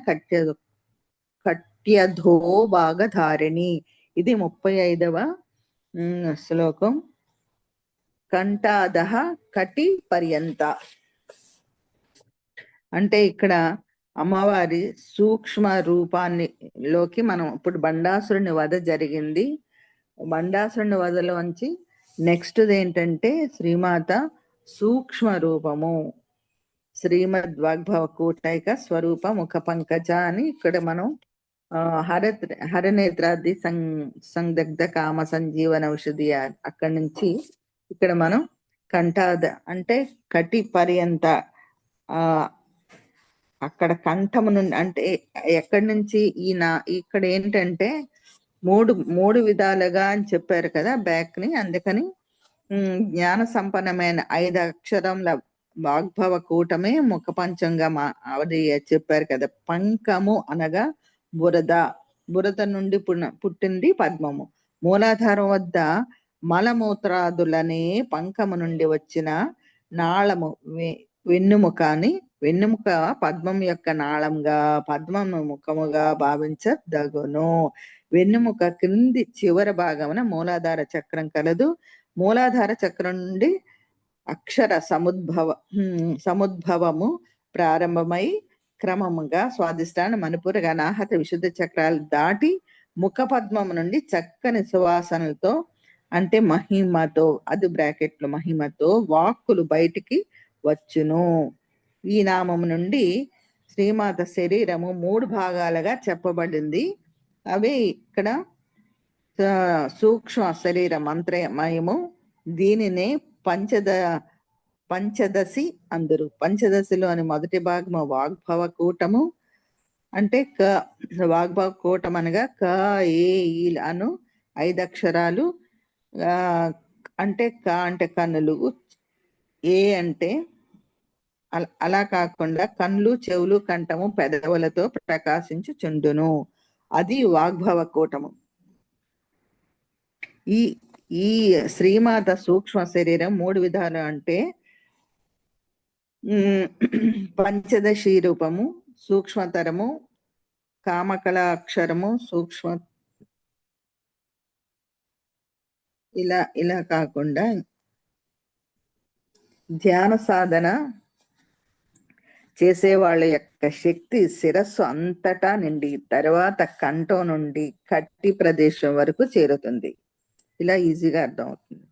కట్యధో భాగధారిణి. ఇది 35వ శ్లోకం. కంఠాదహ కటి పర్యంత అంటే ఇక్కడ అమ్మవారి సూక్ష్మ రూపాన్ని మనం ఇప్పుడు బండాసురుని వధ జరిగింది. బండాసురుని వధలోంచి నెక్స్ట్ ఏంటంటే శ్రీమాత సూక్ష్మ రూపము, శ్రీమద్ వాగ్భవ కూటైక స్వరూప ముఖ పంకజ అని ఇక్కడ మనం హరనేత్రాది సందగ్ధ కామ సంజీవన ఔషధి అక్కడి నుంచి ఇక్కడ మనం కంఠాద అంటే కటి పర్యంత అక్కడ కంఠము నుండి అంటే ఎక్కడి నుంచి ఇక్కడ ఏంటంటే మూడు విధాలుగా అని చెప్పారు కదా బ్యాక్ ని. అందుకని జ్ఞాన సంపన్నమైన 5 అక్షరముల వాగ్భవ కూటమే ముఖ పంచంగా అది చెప్పారు కదా. పంకము అనగా బురద నుండి పుట్టింది పద్మము. మూలాధారం వద్ద మలమూత్రాదులనే పంకము నుండి వచ్చిన నాళము వెన్నుముక పద్మం యొక్క నాళంగా, పద్మము ముఖముగా భావించదగును. వెన్నుముక క్రింది చివరి భాగమున మూలాధార చక్రం కలదు. మూలాధార చక్రం నుండి అక్షర సముద్భవము ప్రారంభమై క్రమముగా స్వాదిష్టాన మణిపుర అనాహత విశుద్ధ చక్రాలు దాటి ముఖ పద్మము నుండి చక్కని సువాసనలతో అంటే మహిమతో, అది బ్రాకెట్లు మహిమతో వాక్కులు బయటికి వచ్చును. ఈ నామము నుండి శ్రీమాత శరీరము 3 భాగాలుగా చెప్పబడింది. అవి ఇక్కడ సూక్ష్మ శరీర మంత్రమయము. దీనినే పంచదశి అందరు. పంచదశిలోని మొదటి భాగము వాగ్భవ కూటము అంటే వాగ్భవ కూటం అనగా క ఏ ఈ అను 5 అక్షరాలు. అంటే క అంటే కన్నులు, ఏ అంటే అలా కాకుండా కన్నులు, చెవులు, కంఠము, పెదవులతో ప్రకాశించుచుండును. అది వాగ్భవ కూటము. ఈ శ్రీమాత సూక్ష్మ శరీరం 3 విధాలు అంటే పంచదశి రూపము, సూక్ష్మతరము, కామకళ అక్షరము, సూక్ష్మ ఇలా కాకుండా ధ్యాన సాధన చేసే వాళ్ళ యొక్క శక్తి శిరస్సు అంతటా నిండి తర్వాత కంఠం నుండి కట్టి ప్రదేశం వరకు చేరుతుంది. ఇలా ఈజీగా అర్థమవుతుంది.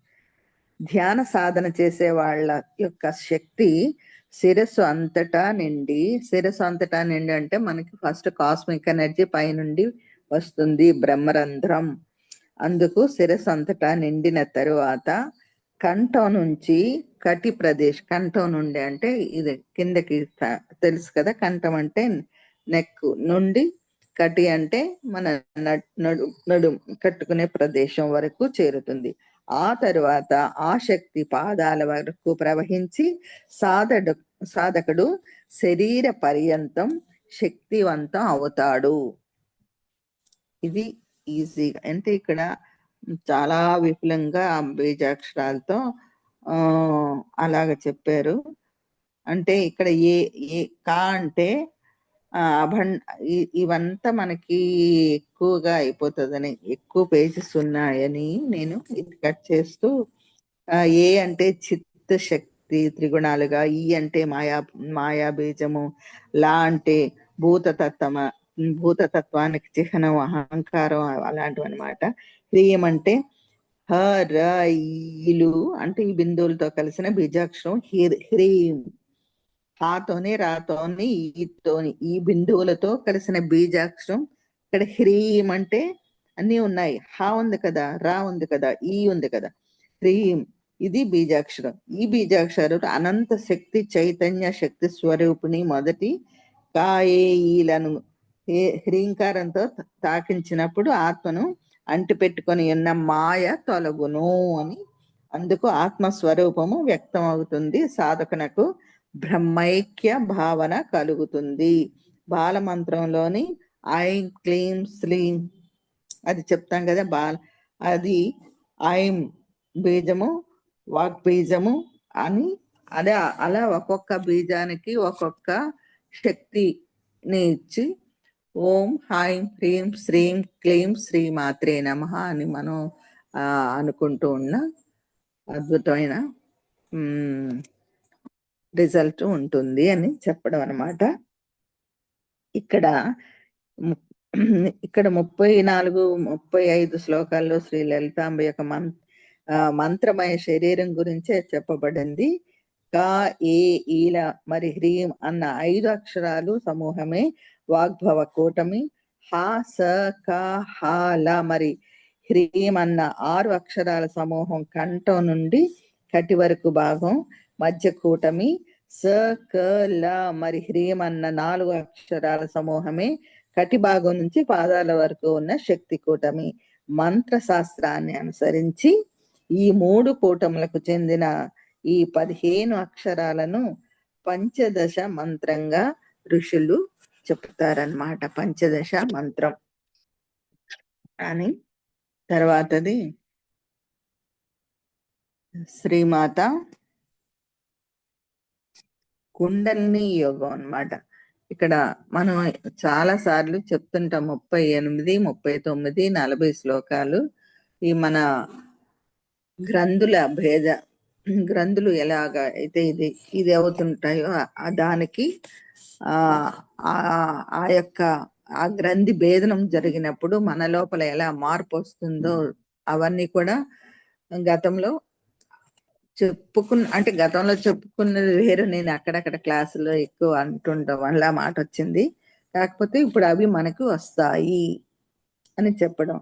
ధ్యాన సాధన చేసే వాళ్ళ యొక్క శక్తి శిరస్సు అంతటా నిండి అంటే మనకి ఫస్ట్ కాస్మిక్ ఎనర్జీ పైనుండి వస్తుంది, బ్రహ్మరంధ్రం. అందుకు శిరస్సు అంతటా నిండిన తరువాత కంఠం నుంచి కటి ప్రదేశ్, కంఠం నుండి అంటే ఇది కిందకి తెలుసు కదా, కంఠం అంటే నెక్ నుండి, కటి అంటే మన నడు కట్టుకునే ప్రదేశం వరకు చేరుతుంది. ఆ తరువాత ఆ శక్తి పాదాల వరకు ప్రవహించి సాధకుడు శరీర పర్యంతం శక్తివంతం అవుతాడు. ఇది ఈజీగా అంటే ఇక్కడ చాలా విపులంగా బీజాక్షరాలతో అలాగ చెప్పారు. అంటే ఇక్కడ ఏ కా అంటే అభండ ఇవంతా మనకి ఎక్కువగా అయిపోతుందని, ఎక్కువ పేజెస్ ఉన్నాయని నేను ఇది కట్ చేస్తూ ఏ అంటే చిత్త శక్తి త్రిగుణాలుగా, ఈ అంటే మాయా బీజము, లా అంటే భూతతత్వానికి చిహ్నం అహంకారం అలాంటివి అనమాట. హ్రీం అంటే హ ర ఈలు అంటే ఈ బిందువులతో కలిసిన బీజాక్షరం హ్రీం. హాతోని రాతోని ఈతోని ఈ బిందువులతో కలిసిన బీజాక్షరం. ఇక్కడ హ్రీం అంటే అన్ని ఉన్నాయి, హా ఉంది కదా, రా ఉంది కదా, ఈ ఉంది కదా, హ్రీం ఇది బీజాక్షరం. ఈ బీజాక్షరం అనంత శక్తి చైతన్య శక్తి స్వరూపిణి మొదటి కాయే ఈలను హ్రీంకారంతో తాకించినప్పుడు ఆత్మను అంటి పెట్టుకొని ఉన్న మాయ తొలగును అని. అందుకు ఆత్మస్వరూపము వ్యక్తం అవుతుంది, సాధకునకు బ్రహ్మైక్య భావన కలుగుతుంది. బాలమంత్రంలోని ఐం క్లీం శ్లీం అది చెప్తాం కదా, అది ఐం బీజము, వాక్ బీజము అని. అదే అలా ఒక్కొక్క బీజానికి ఒక్కొక్క శక్తిని ఇచ్చి ఓం హ్రైం హ్రీం శ్రీం క్లీం శ్రీ మాత్రే నమః అని మనం అనుకుంటూ ఉన్న అద్భుతమైన రిజల్ట్ ఉంటుంది అని చెప్పడం అన్నమాట. ఇక్కడ 34, 35 శ్లోకాల్లో శ్రీ లలితాంబ యొక్క మంత్రమయ శరీరం గురించే చెప్పబడింది. కా ఏ ఈల మరి హ్రీం అన్న 5 అక్షరాలు సమూహమే వాగ్భవ కూటమి. హా స క హ ల మరి హ్రీం అన్న 6 అక్షరాల సమూహం కంఠం నుండి కటి వరకు భాగం మధ్య కూటమి. స క ల మరి హ్రీం అన్న 4 అక్షరాల సమూహమే కటి భాగం నుంచి పాదాల వరకు ఉన్న శక్తి కూటమి. మంత్ర శాస్త్రాన్ని అనుసరించి ఈ 3 కూటములకు చెందిన ఈ 15 అక్షరాలను పంచదశ మంత్రంగా ఋషులు చెప్తారన్నమాట. పంచదశ మంత్రం అని. తర్వాతది శ్రీమాత కుండలిని యోగం అన్నమాట. ఇక్కడ మనం చాలా సార్లు చెప్తుంటాం, 38, 39, 40 శ్లోకాలు. ఈ మన గ్రంథులు ఎలాగా అయితే ఇది అవుతుంటాయో దానికి ఆ యొక్క ఆ గ్రంథి భేదనం జరిగినప్పుడు మన లోపల ఎలా మార్పు వస్తుందో అవన్నీ కూడా గతంలో గతంలో చెప్పుకున్నది వేరు. నేను అక్కడక్కడ క్లాసులో ఎక్కువ అంటుంటాం వల్ల మాట వచ్చింది, కాకపోతే ఇప్పుడు అవి మనకు వస్తాయి అని చెప్పడం.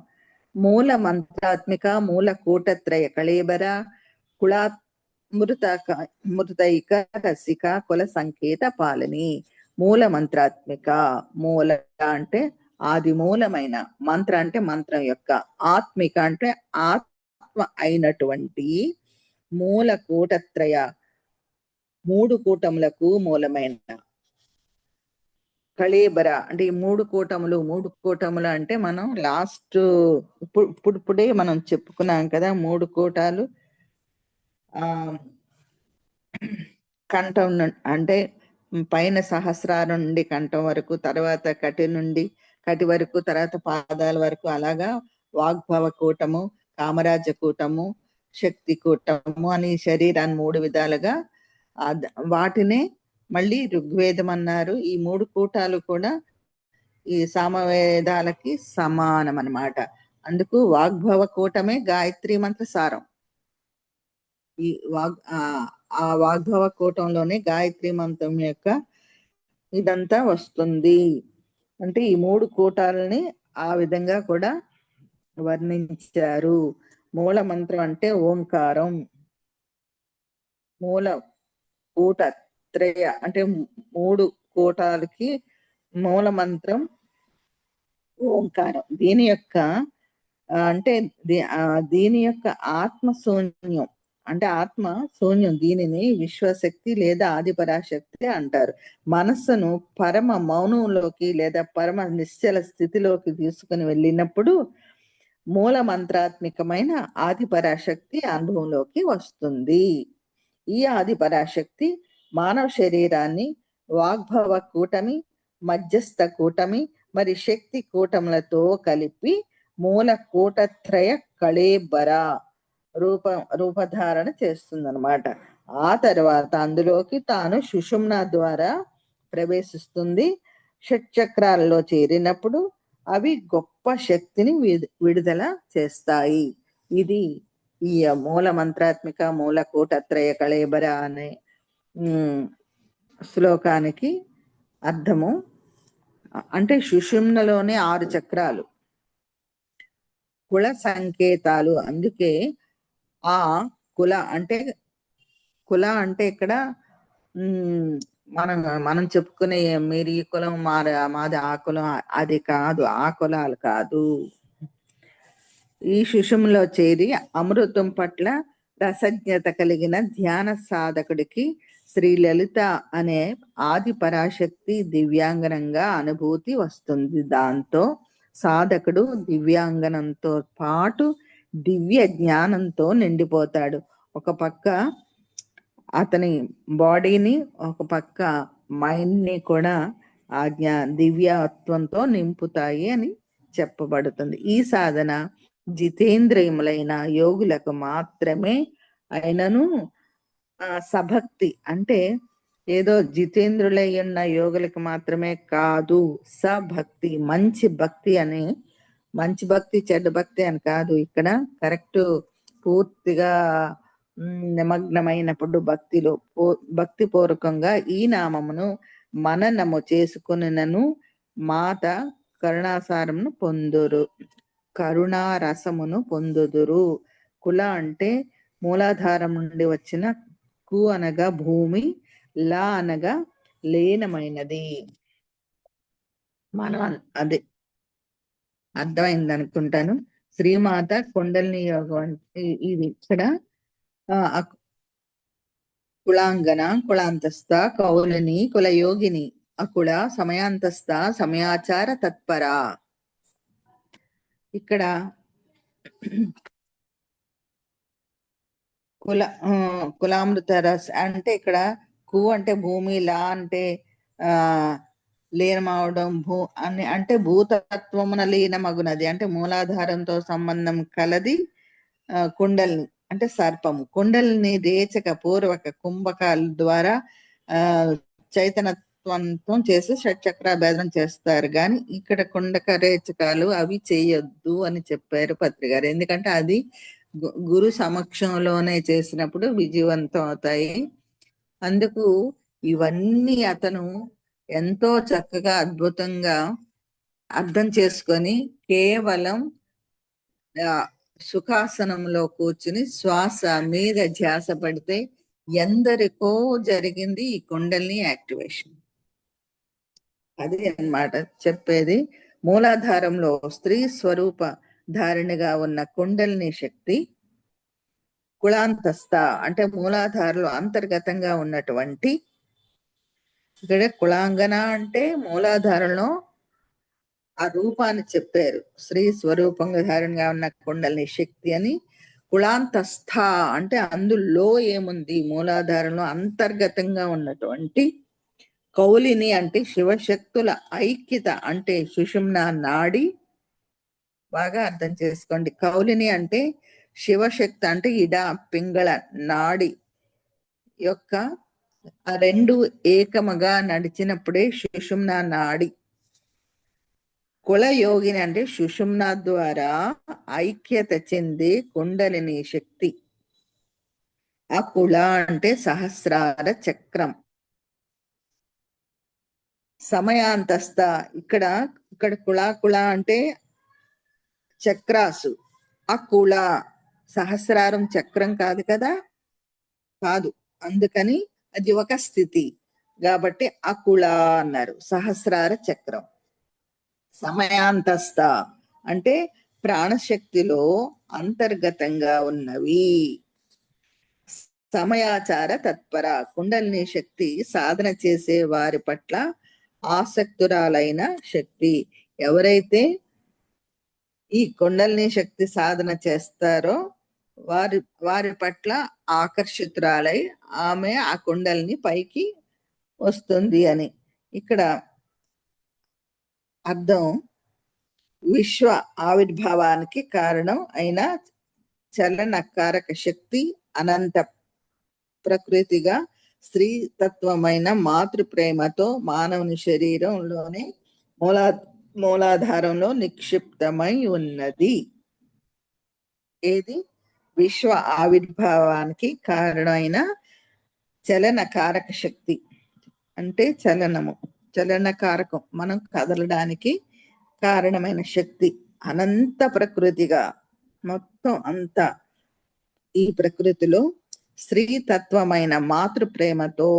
మూల మంత్రాత్మిక మూల కూటత్రయ కళేబర మృతైక రసిక కుల సంకేత పాలని. మూల మంత్రాత్మిక, మూల అంటే ఆది మూలమైన, మంత్ర అంటే మంత్రం యొక్క, ఆత్మిక అంటే ఆత్మ అయినటువంటి, మూల కూటత్రయ 3 కూటములకు మూలమైన, కళేబర అంటే ఈ 3 కూటములు అంటే మనం లాస్ట్ ఇప్పుడే మనం చెప్పుకున్నాం కదా, 3 కూటాలు కంఠం అంటే పైన సహస్రారం నుండి కంఠం వరకు, తర్వాత కటి వరకు, తర్వాత పాదాల వరకు, అలాగా వాగ్భవ కూటము, కామరాజ కూటము, శక్తి కూటము అని శరీరాన్ని 3 విధాలుగా వాటినే మళ్ళీ ఋగ్వేదం అన్నారు. ఈ 3 కూటాలు కూడా ఈ సామవేదాలకి సమానం అన్నమాట. అందుకు వాగ్భవ కూటమే గాయత్రి మంత్ర సారం. ఈ ఆ వాగ్భవ కూటంలోనే గాయత్రి మంత్రం యొక్క ఇదంతా వస్తుంది. అంటే ఈ 3 కూటాలని ఆ విధంగా కూడా వర్ణించారు. మూల మంత్రం అంటే ఓంకారం, మూల కూటత్రయ అంటే 3 కూటాలకి మూల మంత్రం ఓంకారం. దీని యొక్క ఆత్మ శూన్యం అంటే ఆత్మ శూన్యం. దీనిని విశ్వశక్తి లేదా ఆదిపరాశక్తి అంటారు. మనస్సును పరమ మౌనంలోకి లేదా పరమ నిశ్చల స్థితిలోకి తీసుకుని వెళ్ళినప్పుడు మూల మంత్రాత్మికమైన ఆదిపరాశక్తి అనుభవంలోకి వస్తుంది. ఈ ఆదిపరాశక్తి మానవ శరీరాన్ని వాగ్భవ కూటమి మధ్యస్థ కూటమి మరి శక్తి కూటములతో కలిపి మూల కూటత్రయ కళేబర రూపధారణ చేస్తుందన్నమాట. ఆ తర్వాత అందులోకి తాను సుషుమ్న ద్వారా ప్రవేశిస్తుంది. షట్చక్రాలలో చేరినప్పుడు అవి గొప్ప శక్తిని విడుదల చేస్తాయి. ఇది ఈ మూల మంత్రాత్మిక మూల కూటత్రయ కళేబర అనే శ్లోకానికి అర్థము. అంటే సుషుమ్నలోనే 6 చక్రాలు, కుల సంకేతాలు. అందుకే ఆ కుల అంటే ఇక్కడ మనం చెప్పుకునే మీరు ఈ కులం మాది ఆ కులం అది కాదు, ఆ కులాలు కాదు. ఈ సుషుమ్లో చేరి అమృతం పట్ల రసజ్ఞత కలిగిన ధ్యాన సాధకుడికి శ్రీ లలిత అనే ఆది పరాశక్తి దివ్యాంగనంగా అనుభూతి వస్తుంది. దాంతో సాధకుడు దివ్యాంగనంతో పాటు దివ్య జ్ఞానంతో నిండిపోతాడు. ఒక పక్క అతని బాడీని, ఒక పక్క మైండ్ని కూడా ఆ దివ్యత్వంతో నింపుతాయి అని చెప్పబడుతుంది. ఈ సాధన జితేంద్రియములైన యోగులకు మాత్రమే అయినను సభక్తి అంటే ఏదో జితేంద్రులై ఉన్న యోగులకు మాత్రమే కాదు, సభక్తి మంచి భక్తి అని, మంచి భక్తి చెడ్డ భక్తి అని కాదు. ఇక్కడ కరెక్ట్ పూర్తిగా నిమగ్నమైనప్పుడు భక్తి పూర్వకంగా ఈ నామమును మననము చేసుకునను మాత కరుణాసారమును పొందురు, కరుణారసమును పొందుదురు. కుల అంటే మూలాధారం నుండి వచ్చిన కు అనగా భూమి, లా అనగా లీనమైనది. మనం అదే అర్థమైంది అనుకుంటాను. శ్రీమాత కుండలిని యోగం ఇది ఇక్కడ కులాంగన, కులాంతస్థ, కౌలిని, కులయోగిని, అకుల, సమయాంతస్థ, సమయాచార తత్పర. ఇక్కడ కులామృత రస్ అంటే ఇక్కడ కు అంటే భూమి, లా అంటే లీనమవడం, అంటే భూతత్వమున లీనమగునది అంటే మూలాధారంతో సంబంధం కలది. కుండలిని అంటే సర్పము. కుండలిని రేచక పూర్వక కుంభకాల ద్వారా చైతన్యత్వంతం చేసి షట్చక్ర భేదం చేస్తారు. కానీ ఇక్కడ కుండక రేచకాలు అవి చేయొద్దు అని చెప్పారు పత్రికారు. ఎందుకంటే అది గురు సమక్షంలోనే చేసినప్పుడు విజయవంతం అవుతాయి. అందుకు ఇవన్నీ అతను ఎంతో చక్కగా అద్భుతంగా అర్థం చేసుకొని కేవలం సుఖాసనంలో కూర్చుని శ్వాస మీద ధ్యాస పడితే ఎందరికో జరిగింది ఈ కుండలిని యాక్టివేషన్. అది అన్నమాట చెప్పేది. మూలాధారంలో స్త్రీ స్వరూప ధారిణిగా ఉన్న కుండలిని శక్తి కులాంతస్థ అంటే మూలాధారలో అంతర్గతంగా ఉన్నటువంటి, ఇక్కడ కులాంగన అంటే మూలాధారంలో ఆ రూపాన్ని చెప్పారు. స్త్రీ స్వరూపంగా ధారణగా ఉన్న కుండలిని శక్తి అని. కులాంతస్థ అంటే అందులో ఏముంది, మూలాధారంలో అంతర్గతంగా ఉన్నటువంటి. కౌలిని అంటే శివశక్తుల ఐక్యత అంటే సుషుమ్న నాడి. బాగా అర్థం చేసుకోండి. కౌలిని అంటే శివశక్తి అంటే ఇడా పింగళ నాడి యొక్క ఆ రెండు ఏకముగా నడిచినప్పుడే సుషుమ్న నాడి. కులయోగిని అంటే సుషుమ్న ద్వారా ఐక్యత చెంది కుండలిని శక్తి. ఆ కుల అంటే సహస్రార చక్రం. సమయాంతస్థ ఇక్కడ కుల అంటే చక్రాసు. ఆ కుల సహస్రారం చక్రం కాదు కదా, కాదు. అందుకని అది ఒక స్థితి కాబట్టి అకుల అన్నారు. సహస్రార చక్రం. సమయాంతస్థ అంటే ప్రాణశక్తిలో అంతర్గతంగా ఉన్నవి. సమయాచార తత్పర కుండలిని శక్తి సాధన చేసే వారి పట్ల ఆసక్తురాలైన శక్తి. ఎవరైతే ఈ కుండలిని శక్తి సాధన చేస్తారో వారి పట్ల ఆకర్షితురాలై ఆమె ఆ కుండలిని పైకి వస్తుంది అని. ఇక్కడ అర్థం విశ్వ ఆవిర్భావానికి కారణం అయిన చలనకారక శక్తి అనంత ప్రకృతిగా స్త్రీ తత్వమైన మాతృ ప్రేమతో మానవుని శరీరంలోనే మూలాధారంలో నిక్షిప్తమై ఉన్నది. ఏది? విశ్వ ఆవిర్భావానికి కారణమైన చలనకారక శక్తి అంటే చలనము, చలనకారకం, మనం కదలడానికి కారణమైన శక్తి అనంత ప్రకృతిగా మొత్తం అంతా ఈ ప్రకృతిలో స్త్రీతత్వమైన మాతృ ప్రేమతో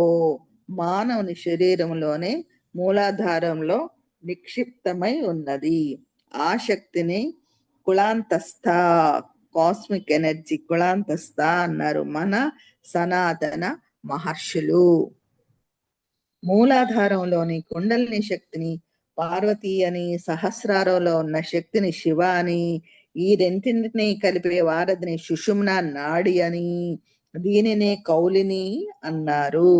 మానవుని శరీరంలోనే మూలాధారంలో నిక్షిప్తమై ఉన్నది. ఆ శక్తిని కులాంతస్థ, కాస్మిక్ ఎనర్జీ, కులాంతస్థ అన్నారు మన సనాతన మహర్షులు. మూలాధారంలోని కుండలిని శక్తిని పార్వతి అని, సహస్రారంలో ఉన్న శక్తిని శివ అని, ఈ రెండింటిని కలిపే వారధిని సుషుమ్న నాడి అని, దీనినే కౌలిని అన్నారు.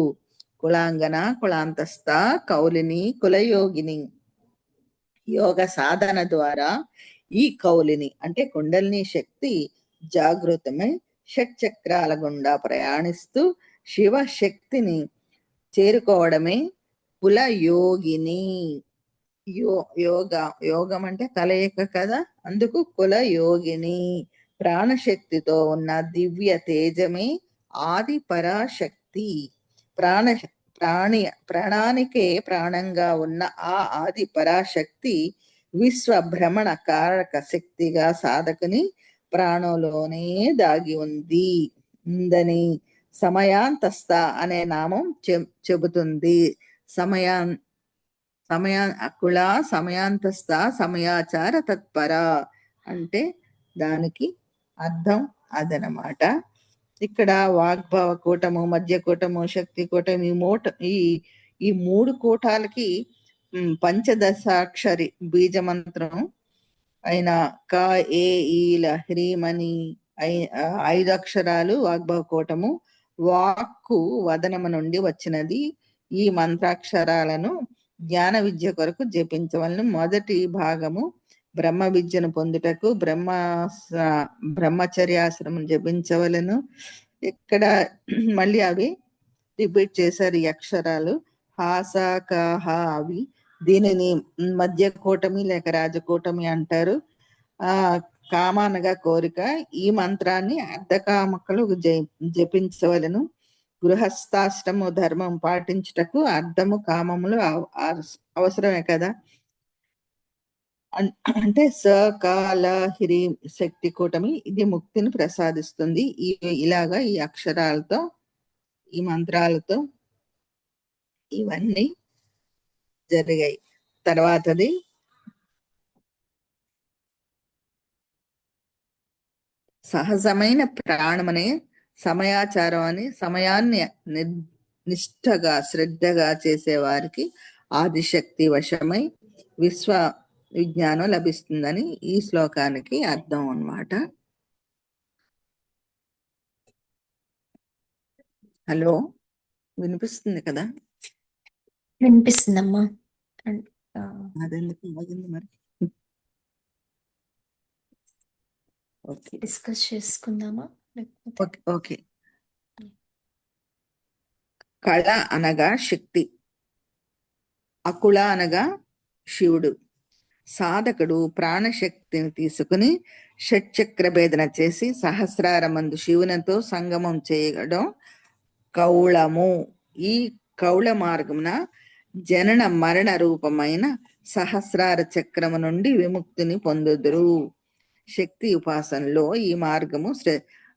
కులాంగన, కులాంతస్థ, కౌలిని, కులయోగిని. యోగ సాధన ద్వారా ఈ కౌలిని అంటే కుండలిని శక్తి జాగృతమై షట్చక్రాల గుండా ప్రయాణిస్తూ శివ శక్తిని చేరుకోవడమే కులయోగిని. యోగం అంటే కలయిక కదా, అందుకు కులయోగిని. ప్రాణశక్తితో ఉన్న దివ్య తేజమే ఆది పరాశక్తి. ప్రాణానికే ప్రాణంగా ఉన్న ఆ ఆది పరాశక్తి విశ్వ భ్రమణ కారక శక్తిగా సాధకుని ప్రాణంలోనే దాగి ఉందని సమయాంతస్థ అనే నామం చెబుతుంది. అకుళ సమయాంతస్థ సమయాచార తత్పర అంటే దానికి అర్థం అదనమాట. ఇక్కడ వాగ్భవ కూటము, మధ్య కూటము, శక్తి కూటం, ఈ మూడు కూటాలకి పంచదశాక్షరి బీజ మంత్రం అయిన క ఏ ఈ హ్రీమని 5 అక్షరాలు వాగ్భవ కూటము. వాక్కు వదనము నుండి వచ్చినది. ఈ మంత్రాక్షరాలను జ్ఞాన విద్య కొరకు జపించవలను. మొదటి భాగము బ్రహ్మ విద్యను పొందుటకు బ్రహ్మచర్యాశ్రమం జపించవలను. ఇక్కడ మళ్ళీ అవి రిపీట్ చేశారు ఈ అక్షరాలు. హాస కహ అవి. దీనిని మధ్య కూటమి లేక రాజకూటమి అంటారు. కామానగా కోరిక. ఈ మంత్రాన్ని అర్ధకామకులు జపించవలను. గృహస్థాశ్రమ ధర్మం పాటించుటకు అర్ధము కామములు అవసరమే కదా. అంటే సకాల హిరి శక్తి కూటమి ఇది ముక్తిని ప్రసాదిస్తుంది. ఇలాగా ఈ అక్షరాలతో, ఈ మంత్రాలతో ఇవన్నీ జరిగాయి. తర్వాతది సహజమైన ప్రాణమనే సమయాచారం అని, సమయాన్ని నిష్ఠగా శ్రద్ధగా చేసేవారికి ఆదిశక్తి వశమై విశ్వ విజ్ఞానం లభిస్తుందని ఈ శ్లోకానికి అర్థం అన్నమాట. హలో, వినిపిస్తుంది కదా? వినిపిస్తుందమ్మా. అదెందుకు ఆగింది మరి? ఓకే, డిస్కస్ చేసుకుందామా? ఓకే. కళ అనగా శక్తి, అకుళ అనగా శివుడు. సాధకుడు ప్రాణశక్తిని తీసుకుని షట్చక్ర భేదన చేసి సహస్రారమందు శివునితో సంగమం చేయడం కౌళము. ఈ కౌళ మార్గమున జనన మరణ రూపమైన సహస్రార చక్రము నుండి విముక్తిని పొందుదురు. శక్తి ఉపాసనలో ఈ మార్గము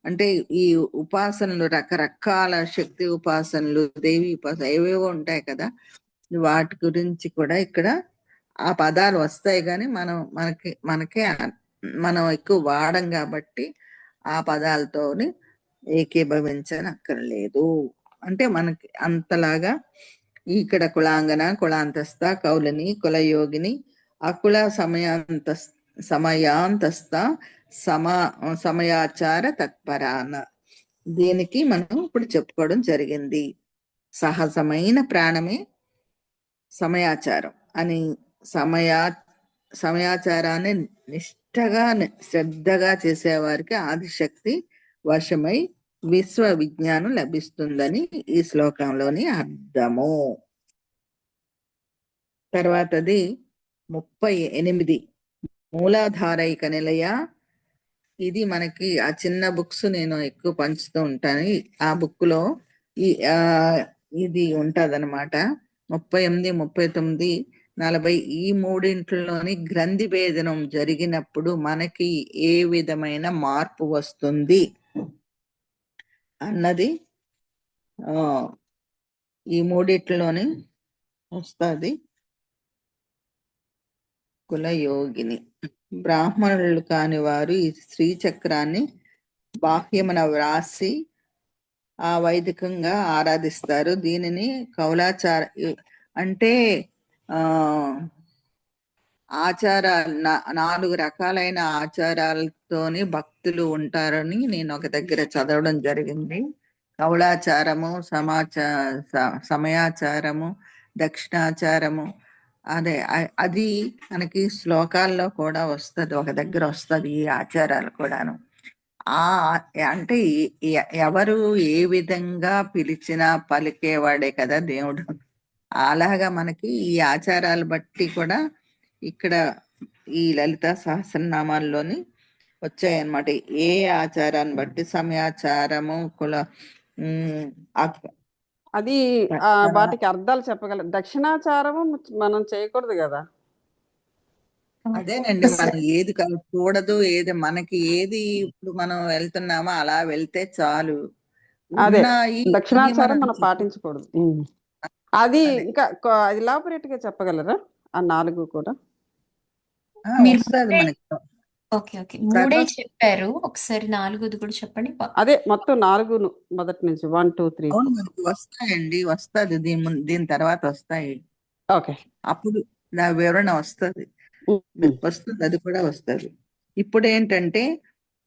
అంటే ఈ ఉపాసనలు రకరకాల శక్తి ఉపాసనలు, దేవి ఉపాసన ఏవేవో ఉంటాయి కదా, వాటి గురించి కూడా ఇక్కడ ఆ పదాలు వస్తాయి. కానీ మనకే మనం ఎక్కువ వాడం కాబట్టి ఆ పదాలతోని ఏకీభవించనక్కర్లేదు. అంటే మనకి అంతలాగా ఇక్కడ కులాంగన, కులాంతస్థ, కౌలిని, కులయోగిని, అకుల సమయాంతస్థ, సమయాచార తత్పరాన. దీనికి మనం ఇప్పుడు చెప్పుకోవడం జరిగింది. సహజమైన ప్రాణమే సమయాచారం అని, సమయాచారాన్ని నిష్ఠగా శ్రద్ధగా చేసేవారికి ఆదిశక్తి వశమై విశ్వ విజ్ఞానం లభిస్తుందని ఈ శ్లోకంలోని అర్థము. తర్వాతది 38 మూలాధారైక నిలయ. ఇది మనకి ఆ చిన్న బుక్స్ నేను ఎక్కువ పంచుతూ ఉంటాను. ఆ బుక్ లో ఇది ఉంటదన్నమాట. 38, 39, 40 ఈ మూడింట్లోని గ్రంథి భేదనం జరిగినప్పుడు మనకి ఏ విధమైన మార్పు వస్తుంది అన్నది ఈ మూడిట్లోని వస్తుంది. కులయోగిని బ్రాహ్మణులు కాని వారు ఈ శ్రీచక్రాన్ని బాహ్యమున వ్రాసి ఆ వైదికంగా ఆరాధిస్తారు. దీనిని కౌలాచార అంటే ఆచారాలు 4 రకాలైన ఆచారాలతోని భక్తులు ఉంటారని నేను ఒక దగ్గర చదవడం జరిగింది. కౌలాచారము, సమయాచారము, దక్షిణాచారము. అది మనకి శ్లోకాల్లో కూడా వస్తుంది, ఒక దగ్గర వస్తుంది ఈ ఆచారాలు కూడాను. అంటే ఎవరు ఏ విధంగా పిలిచినా పలికేవాడే కదా దేవుడు. అలాగా మనకి ఈ ఆచారాలు బట్టి కూడా ఇక్కడ ఈ లలిత సహస్రనామాల్లోని వచ్చాయన్నమాట. ఏ ఆచారాన్ని బట్టి సమయాచారము కుల అది వాటికి అర్థాలు చెప్పగలం. దక్షిణాచారము మనం చేయకూడదు కదా. అదేనండి, మనం ఏది చూడదు, ఏది మనకి ఏది ఇప్పుడు మనం వెళ్తున్నామో అలా వెళ్తే చాలు. అదే దక్షిణాచారం మనం పాటించకూడదు. అది ఇంకా అది ఎలాబొరేట్ గా చెప్పగలరా ఆ 4 కూడా? ఓకే ఓకే, 3 చెప్పారు, ఒకసారి 4ది కూడా చెప్పండి. అదే మొత్తం 4 మొదటి నుంచి 1, 2, 3 వస్తాయండి. వస్తుంది, దీని తర్వాత వస్తాయి. ఓకే, అప్పుడు నా వివరణ వస్తుంది. అది కూడా వస్తుంది. ఇప్పుడు ఏంటంటే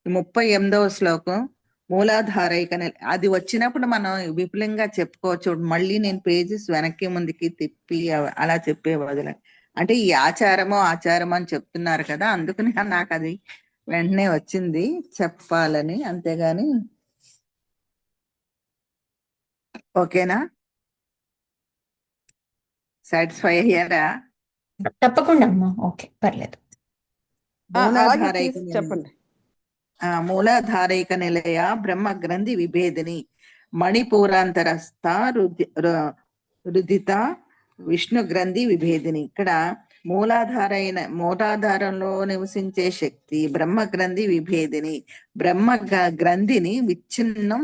38వ శ్లోకం మూలాధారైక అది వచ్చినప్పుడు మనం విపులంగా చెప్పుకోవచ్చు. మళ్ళీ నేను పేజెస్ వెనక్కి ముందుకి తిప్పి అలా చెప్పే బదులు, అంటే ఈ ఆచారము అని చెప్తున్నారు కదా, అందుకని నాకు అది వెంటనే వచ్చింది చెప్పాలని, అంతేగాని. ఓకేనా? సాటిస్ఫై అయ్యారా? తప్పకుండా అమ్మా, ఓకే, పర్లేదు. చెప్పండి. మూలాధారైక నిలయ బ్రహ్మ గ్రంథి విభేదిని మణిపూరాంతరస్థ రుదిత విష్ణు గ్రంథి విభేదిని. ఇక్కడ మూలాధారంలో నివసించే శక్తి బ్రహ్మ గ్రంథి విభేదిని, బ్రహ్మ గ్రంథిని విచ్ఛిన్నం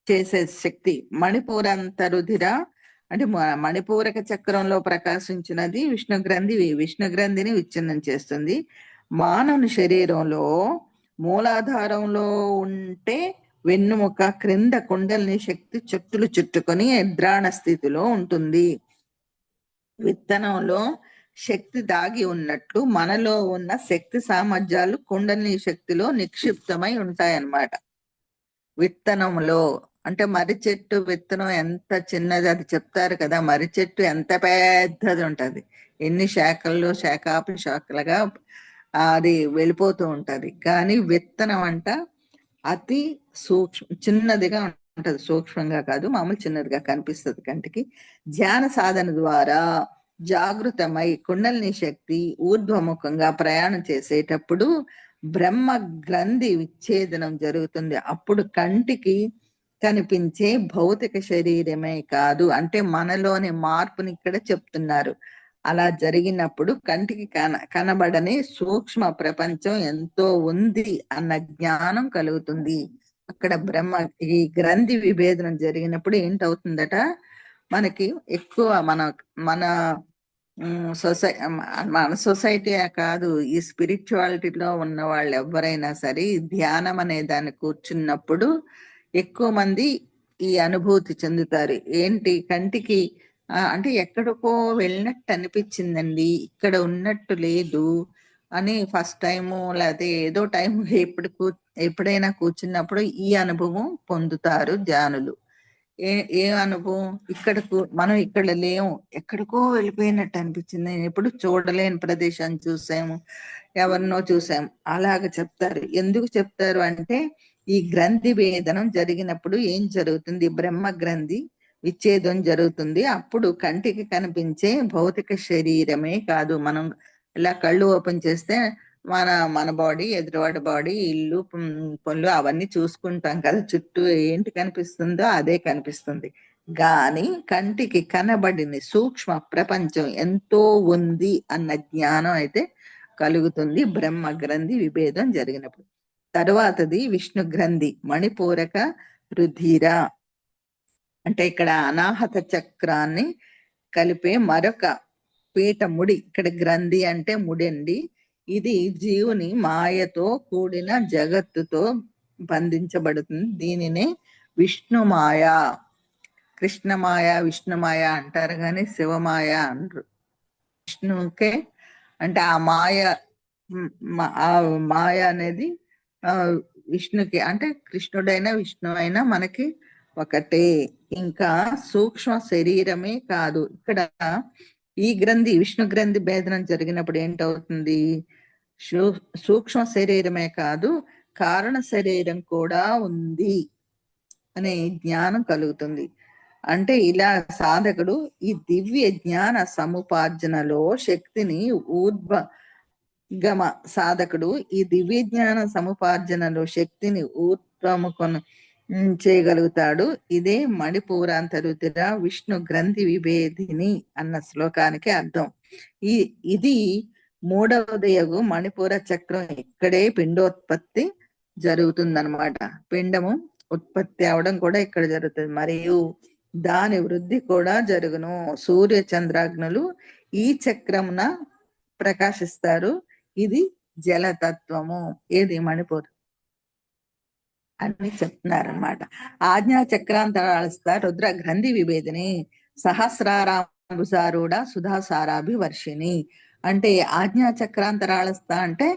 చేసే శక్తి. మణిపూరాంతరుధిర అంటే మణిపూరక చక్రంలో ప్రకాశించినది విష్ణు గ్రంథిని విచ్ఛిన్నం చేస్తుంది. మానవుని శరీరంలో మూలాధారంలో ఉంటే వెన్నుముక క్రింద కుండలిని శక్తి చుట్టులు చుట్టుకొని నిద్రాణ స్థితిలో ఉంటుంది. విత్తనంలో శక్తి దాగి ఉన్నట్లు మనలో ఉన్న శక్తి సామర్థ్యాలు కుండలిని శక్తిలో నిక్షిప్తమై ఉంటాయన్నమాట. విత్తనంలో అంటే మర్రి చెట్టు విత్తనం ఎంత చిన్నది, అది చెప్తారు కదా, మర్రి చెట్టు ఎంత పెద్దది ఉంటది, ఎన్ని శాఖల్లో శాఖలుగా అది వెళ్ళిపోతూ ఉంటది. కానీ విత్తనం అంట అతి చిన్నదిగా ఉంటది, సూక్ష్మంగా కాదు, మామూలు చిన్నదిగా కనిపిస్తుంది కంటికి. ధ్యాన సాధన ద్వారా జాగృతమై కుండలిని శక్తి ఊర్ధ్వముఖంగా ప్రయాణం చేసేటప్పుడు బ్రహ్మ గ్రంథి విచ్ఛేదనం జరుగుతుంది. అప్పుడు కంటికి కనిపించే భౌతిక శరీరమే కాదు, అంటే మనలోని మార్పుని ఇక్కడ చెప్తున్నారు. అలా జరిగినప్పుడు కంటికి కనబడని సూక్ష్మ ప్రపంచం ఎంతో ఉంది అన్న జ్ఞానం కలుగుతుంది. అక్కడ ఈ గ్రంథి విభేదనం జరిగినప్పుడు ఏంటవుతుందట, మనకి ఎక్కువ మన సొసైటీ కాదు, ఈ స్పిరిచువాలిటీలో ఉన్న వాళ్ళు ఎవరైనా సరే ధ్యానం అనే దాన్ని కూర్చున్నప్పుడు ఎక్కువ మంది ఈ అనుభూతి చెందుతారు. ఏంటి, కంటికి అంటే ఎక్కడికో వెళ్ళినట్టు అనిపించిందండి, ఇక్కడ ఉన్నట్టు లేదు అని ఫస్ట్ టైము లేకపోతే ఏదో టైం ఎప్పుడైనా కూర్చున్నప్పుడు ఈ అనుభవం పొందుతారు ధ్యానులు. ఏ అనుభవం? మనం ఇక్కడ లేము, ఎక్కడికో వెళ్ళిపోయినట్టు అనిపించింది. నేను ఎప్పుడు చూడలేని ప్రదేశాన్ని చూసాము, ఎవరినో చూసాము అలాగ చెప్తారు. ఎందుకు చెప్తారు అంటే ఈ గ్రంథి భేదనం జరిగినప్పుడు ఏం జరుగుతుంది? బ్రహ్మ గ్రంథి విచ్ఛేదం జరుగుతుంది. అప్పుడు కంటికి కనిపించే భౌతిక శరీరమే కాదు, మనం ఇలా కళ్ళు ఓపెన్ చేస్తే మన బాడీ, ఎదుటివాడి బాడీ, ఇల్లు, పనులు అవన్నీ చూసుకుంటాం కదా, చుట్టూ ఏంటి కనిపిస్తుందో అదే కనిపిస్తుంది. గాని కంటికి కనబడిన సూక్ష్మ ప్రపంచం ఎంతో ఉంది అన్న జ్ఞానం అయితే కలుగుతుంది బ్రహ్మ గ్రంథి విభేదం జరిగినప్పుడు. తరువాతది విష్ణు గ్రంథి మణిపూరక రుధిర, అంటే ఇక్కడ అనాహత చక్రాన్ని కలిపే మరొక పీట ముడి. ఇక్కడ గ్రంథి అంటే ముడి అండి. ఇది జీవుని మాయతో కూడిన జగత్తుతో బంధించబడుతుంది. దీనినే విష్ణుమాయ, కృష్ణమాయ, విష్ణుమాయ అంటారు కానీ శివమాయ అనరు. విష్ణుకే అంటే ఆ మాయ అనేది విష్ణుకి, అంటే కృష్ణుడైనా విష్ణు అయినా మనకి ఒకటే. ఇంకా సూక్ష్మ శరీరమే కాదు, ఇక్కడ ఈ గ్రంథి విష్ణు గ్రంథి భేదనం జరిగినప్పుడు ఏంటవుతుంది? సూక్ష్మ శరీరమే కాదు, కారణ శరీరం కూడా ఉంది అనే జ్ఞానం కలుగుతుంది. అంటే ఇలా సాధకుడు ఈ దివ్య జ్ఞాన సముపార్జనలో శక్తిని ఊర్ధ్వగమ సాధకుడు ఈ దివ్య జ్ఞాన సముపార్జనలో శక్తిని ఊర్ధ్వముకొన చేయగలుగుతాడు. ఇదే మణిపూరాంతరుతిర విష్ణు గ్రంథి విభేదిని అన్న శ్లోకానికి అర్థం. ఇది మూడవదయగు మణిపూర చక్రం. ఇక్కడే పిండోత్పత్తి జరుగుతుందన్నమాట. పిండము ఉత్పత్తి అవడం కూడా ఇక్కడ జరుగుతుంది, మరియు దాని వృద్ధి కూడా జరుగును. సూర్య చంద్రాగ్నులు ఈ చక్రమున ప్రకాశిస్తారు. ఇది జలతత్వము. ఏది? మణిపూర్ అని చెప్తున్నారనమాట. ఆజ్ఞా చక్రాంతరాళస్థ రుద్ర గ్రంథి విభేదిని సహస్రారాంబుసారూఢ సుధాసారాభివర్షిణి. అంటే ఆజ్ఞా చక్రాంతరాళస్థ అంటే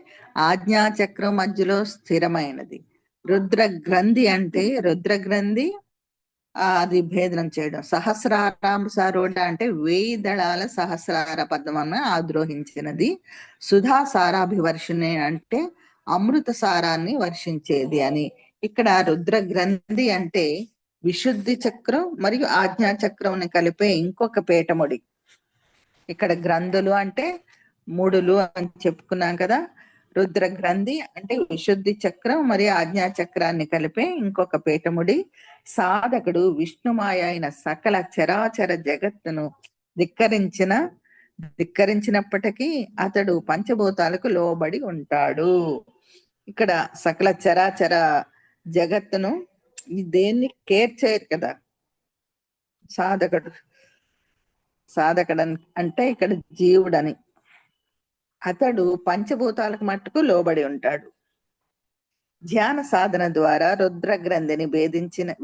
ఆజ్ఞా చక్రం మధ్యలో స్థిరమైనది. రుద్ర గ్రంథి అంటే రుద్ర గ్రంథి అది భేదనం చేయడం. సహస్రారాంబుసారూఢ అంటే 1000 దళాల సహస్రార పద్మను ఆద్రోహించినది. సుధా సారాభివర్షిణి అంటే అమృత సారాన్ని వర్షించేది అని. ఇక్కడ రుద్ర గ్రంథి అంటే విశుద్ధి చక్రం మరియు ఆజ్ఞా చక్రం కలిపే ఇంకొక పీఠముడి. ఇక్కడ గ్రంథులు అంటే మూడులు అని చెప్పుకున్నాం కదా. రుద్ర గ్రంథి అంటే విశుద్ధి చక్రం మరియు ఆజ్ఞా చక్రాన్ని కలిపే ఇంకొక పీఠముడి. సాధకుడు విష్ణుమాయ అయిన సకల చరాచర జగత్తును ధిక్కరించినప్పటికీ అతడు పంచభూతాలకు లోబడి ఉంటాడు. ఇక్కడ సకల చరాచర జగత్తును దేన్ని కేర్ చేయరు కదా సాధకుడు అంటే ఇక్కడ జీవుడని. అతడు పంచభూతాలకు మట్టుకు లోబడి ఉంటాడు. ధ్యాన సాధన ద్వారా రుద్ర గ్రంథిని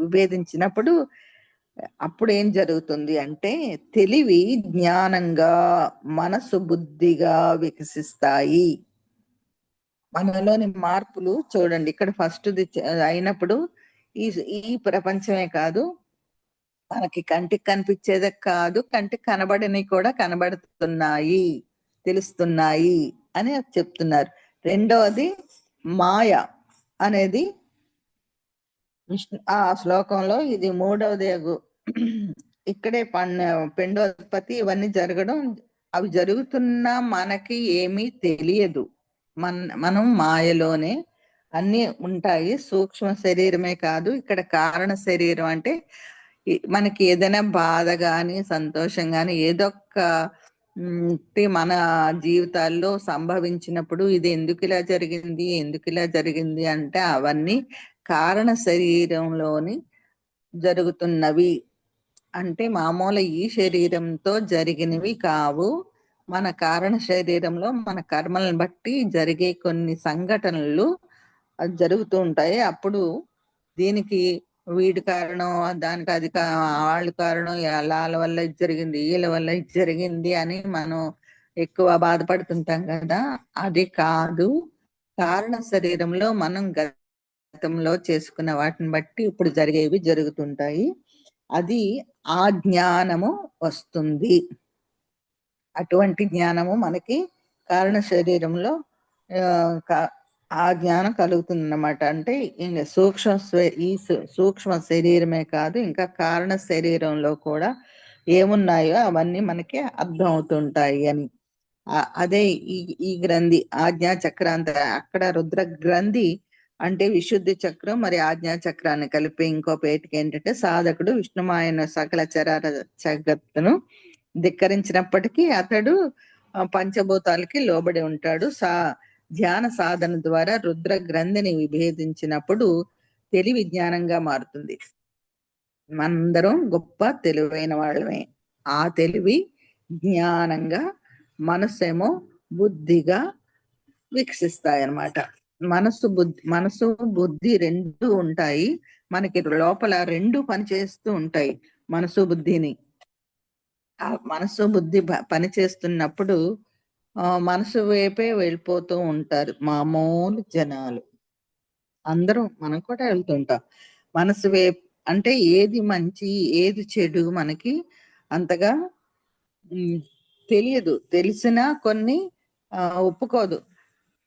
విభేదించినప్పుడు అప్పుడు ఏం జరుగుతుంది అంటే తెలివి జ్ఞానంగా, మనసు బుద్ధిగా వికసిస్తాయి. మనలోని మార్పులు చూడండి. ఇక్కడ ఫస్ట్ అయినప్పుడు ఈ ప్రపంచమే కాదు, మనకి కంటికి కనిపించేదే కాదు, కంటికి కనబడినవి కూడా కనబడుతున్నాయి, తెలుస్తున్నాయి అని చెప్తున్నారు. రెండవది మాయ అనేది ఆ శ్లోకంలో ఇది మూడవది. ఇక్కడే పిండోత్పత్తి ఇవన్నీ జరగడం, అవి జరుగుతున్నా మనకి ఏమీ తెలియదు. మనం మాయలోనే అన్ని ఉంటాయి. సూక్ష్మ శరీరమే కాదు, ఇక్కడ కారణ శరీరం అంటే మనకి ఏదైనా బాధ గాని సంతోషం గాని ఏదొక్క మన జీవితాల్లో సంభవించినప్పుడు ఇది ఎందుకు ఇలా జరిగింది అంటే అవన్నీ కారణ శరీరంలోని జరుగుతున్నవి. అంటే మామూలు ఈ శరీరంతో జరిగినవి కావు. మన కారణ శరీరంలో మన కర్మలను బట్టి జరిగే కొన్ని సంఘటనలు జరుగుతూ ఉంటాయి. అప్పుడు దీనికి వీడి కారణం, దానికి అది వాళ్ళు కారణం, వాళ్ళ వల్ల ఇది జరిగింది, వీళ్ళ వల్ల ఇది జరిగింది అని మనం ఎక్కువ బాధపడుతుంటాం కదా. అది కాదు, కారణ శరీరంలో మనం గతంలో చేసుకున్న వాటిని బట్టి ఇప్పుడు జరిగేవి జరుగుతుంటాయి. అది ఆ జ్ఞానము వస్తుంది. అటువంటి జ్ఞానము మనకి కారణ శరీరంలో ఆ జ్ఞానం కలుగుతుంది అన్నమాట. అంటే ఇంకా సూక్ష్మ శరీరమే కాదు, ఇంకా కారణ శరీరంలో కూడా ఏమున్నాయో అవన్నీ మనకి అర్థం అవుతుంటాయి అని. అదే ఈ గ్రంథి ఆజ్ఞా చక్రాంత. అక్కడ రుద్ర గ్రంథి అంటే విశుద్ధి చక్రం మరి ఆజ్ఞా చక్రాన్ని కలిపి ఇంకో పేటికి ఏంటంటే సాధకుడు విష్ణుమాయన సకల చరార జగత్తును ధిక్కరించినప్పటికీ అతడు పంచభూతాలకి లోబడి ఉంటాడు. ధ్యాన సాధన ద్వారా రుద్ర గ్రంథిని విభేదించినప్పుడు తెలివి జ్ఞానంగా మారుతుంది. మనందరం గొప్ప తెలివైన వాళ్ళమే. ఆ తెలివి జ్ఞానంగా మనసేమో బుద్ధిగా వికసిస్తాయి అన్నమాట. మనసు బుద్ధి రెండు ఉంటాయి. మనకి లోపల రెండు పనిచేస్తూ ఉంటాయి. మనసు బుద్ధిని ఆ మనసు బుద్ధి పనిచేస్తున్నప్పుడు మనసు వైపే వెళ్ళిపోతూ ఉంటారు మామూలు జనాలు. అందరం మనం కూడా వెళ్తుంటాం మనసు వైపు. అంటే ఏది మంచి ఏది చెడు మనకి అంతగా తెలియదు. తెలిసినా కొన్ని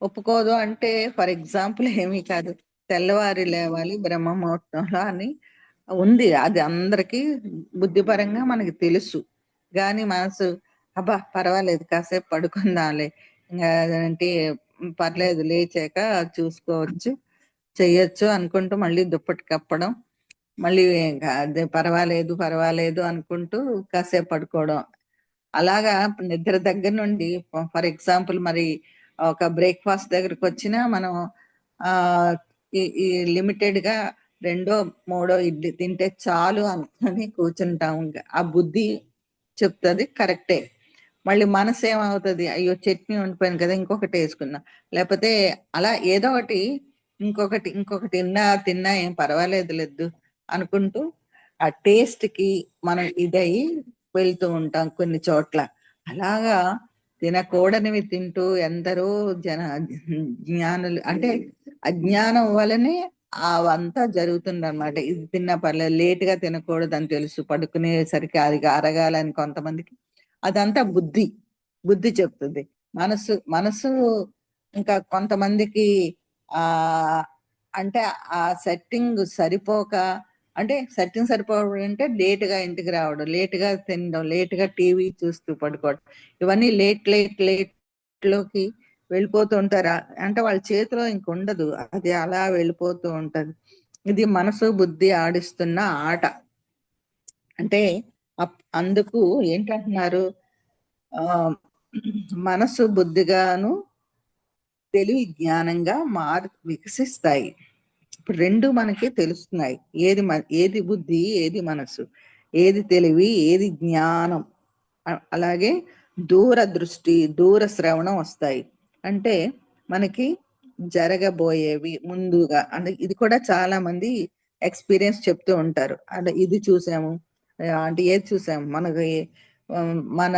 ఒప్పుకోదు అంటే ఫర్ ఎగ్జాంపుల్ ఏమీ కాదు, తెల్లవారి లేవాలి బ్రహ్మ ముహూర్తంలో అని ఉంది. అది అందరికీ బుద్ధిపరంగా మనకి తెలుసు. కానీ మనసు అబ్బా పర్వాలేదు కాసేపు పడుకుందాంలే, ఇంకా అంటే పర్లేదు లేచాక చూసుకోవచ్చు చెయ్యొచ్చు అనుకుంటూ మళ్ళీ దుప్పటి కప్పడం, మళ్ళీ అదే పర్వాలేదు అనుకుంటూ కాసేపు పడుకోవడం. అలాగా నిద్ర దగ్గర నుండి ఫర్ ఎగ్జాంపుల్ మరి ఒక బ్రేక్ఫాస్ట్ దగ్గరకు వచ్చినా మనం ఈ లిమిటెడ్ గా 2 3 ఇడ్లీ తింటే చాలు అనుకుని కూర్చుంటాం. ఆ బుద్ధి చెప్తుంది కరెక్టే. మళ్ళీ మనసు ఏమవుతుంది, అయ్యో చట్నీ ఉండిపోయింది కదా ఇంకొకటి వేసుకుందాం, లేకపోతే అలా ఏదో ఒకటి ఇంకొకటి తిన్నా ఏం పర్వాలేదు లేదు అనుకుంటూ ఆ టేస్ట్ కి మనం ఇదయి వెళ్తూ ఉంటాం కొన్ని చోట్ల. అలాగా తినకూడనివి తింటూ ఎందరో జ్ఞానులు అంటే అజ్ఞానం వలనే అవంతా జరుగుతుంది అనమాట. ఇది తిన్నా పర్లేదు, లేటుగా తినకూడదు అని తెలుసు, పడుకునేసరికి అది అరగాలని కొంతమందికి. అదంతా బుద్ధి చెప్తుంది. మనసు ఇంకా కొంతమందికి అంటే ఆ సెట్టింగ్ సరిపోక, అంటే సెట్టింగ్ సరిపోవడం అంటే లేటుగా ఇంటికి రావడం, లేటుగా తినడం, లేటుగా టీవీ చూస్తూ పడుకోవడం, ఇవన్నీ లేట్ లోకి వెళ్ళిపోతూ ఉంటారు. అంటే వాళ్ళ చేతిలో ఇంక ఉండదు, అది అలా వెళ్ళిపోతూ ఉంటది. ఇది మనసు బుద్ధి ఆడిస్తున్న ఆట. అంటే అందుకు ఏంటంటున్నారు, మనసు బుద్ధిగాను తెలివి జ్ఞానంగా వికసిస్తాయి. ఇప్పుడు రెండు మనకి తెలుస్తున్నాయి, ఏది బుద్ధి ఏది మనసు, ఏది తెలివి ఏది జ్ఞానం. అలాగే దూర దృష్టి దూర శ్రవణం వస్తాయి. అంటే మనకి జరగబోయేవి ముందుగా, అంటే ఇది కూడా చాలా మంది ఎక్స్పీరియన్స్ చెప్తూ ఉంటారు. అంటే ఇది చూసాము అంటే ఏది చూసాము, మనకి మన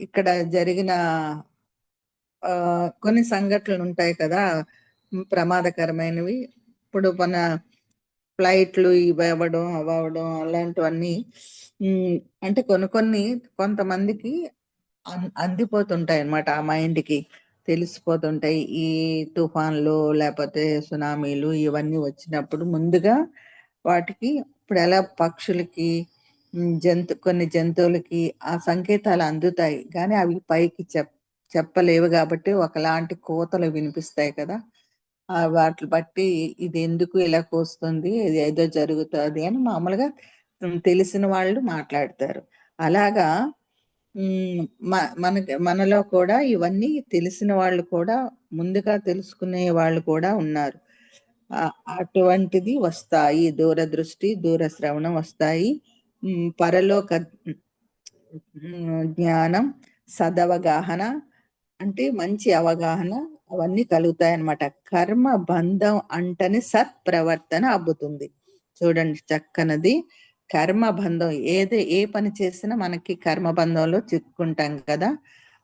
ఇక్కడ జరిగిన కొన్ని సంఘటనలు ఉంటాయి కదా ప్రమాదకరమైనవి. ఇప్పుడు మన ఫ్లైట్లు ఇవి అవ్వడం అలాంటివన్నీ అంటే కొంతమందికి అందిపోతుంటాయి అన్నమాట. ఆ మైండ్కి తెలిసిపోతుంటాయి. ఈ తుఫాన్లు లేకపోతే సునామీలు ఇవన్నీ వచ్చినప్పుడు ముందుగా వాటికి ఇప్పుడు ఎలా పక్షులకి కొన్ని జంతువులకి ఆ సంకేతాలు అందుతాయి, కానీ అవి పైకి చెప్పలేవు కాబట్టి ఒకలాంటి కోతలు వినిపిస్తాయి కదా. వాటిని బట్టి ఇది ఎందుకు ఇలా కోస్తుంది, ఇది ఏదో జరుగుతుంది అని మామూలుగా తెలిసిన వాళ్ళు మాట్లాడతారు. అలాగా మనలో కూడా ఇవన్నీ తెలిసిన వాళ్ళు కూడా ముందుగా తెలుసుకునే వాళ్ళు కూడా ఉన్నారు. అటువంటిది వస్తాయి, దూరదృష్టి దూర శ్రవణం వస్తాయి. పరలోక జ్ఞానం సదవగాహన అంటే మంచి అవగాహన అవన్నీ కలుగుతాయి అన్నమాట. కర్మ బంధం అంటని సత్ప్రవర్తన అబ్బుతుంది. చూడండి చక్కనది. కర్మ బంధం ఏ పని చేసినా మనకి కర్మ బంధంలో చిక్కుంటాం కదా.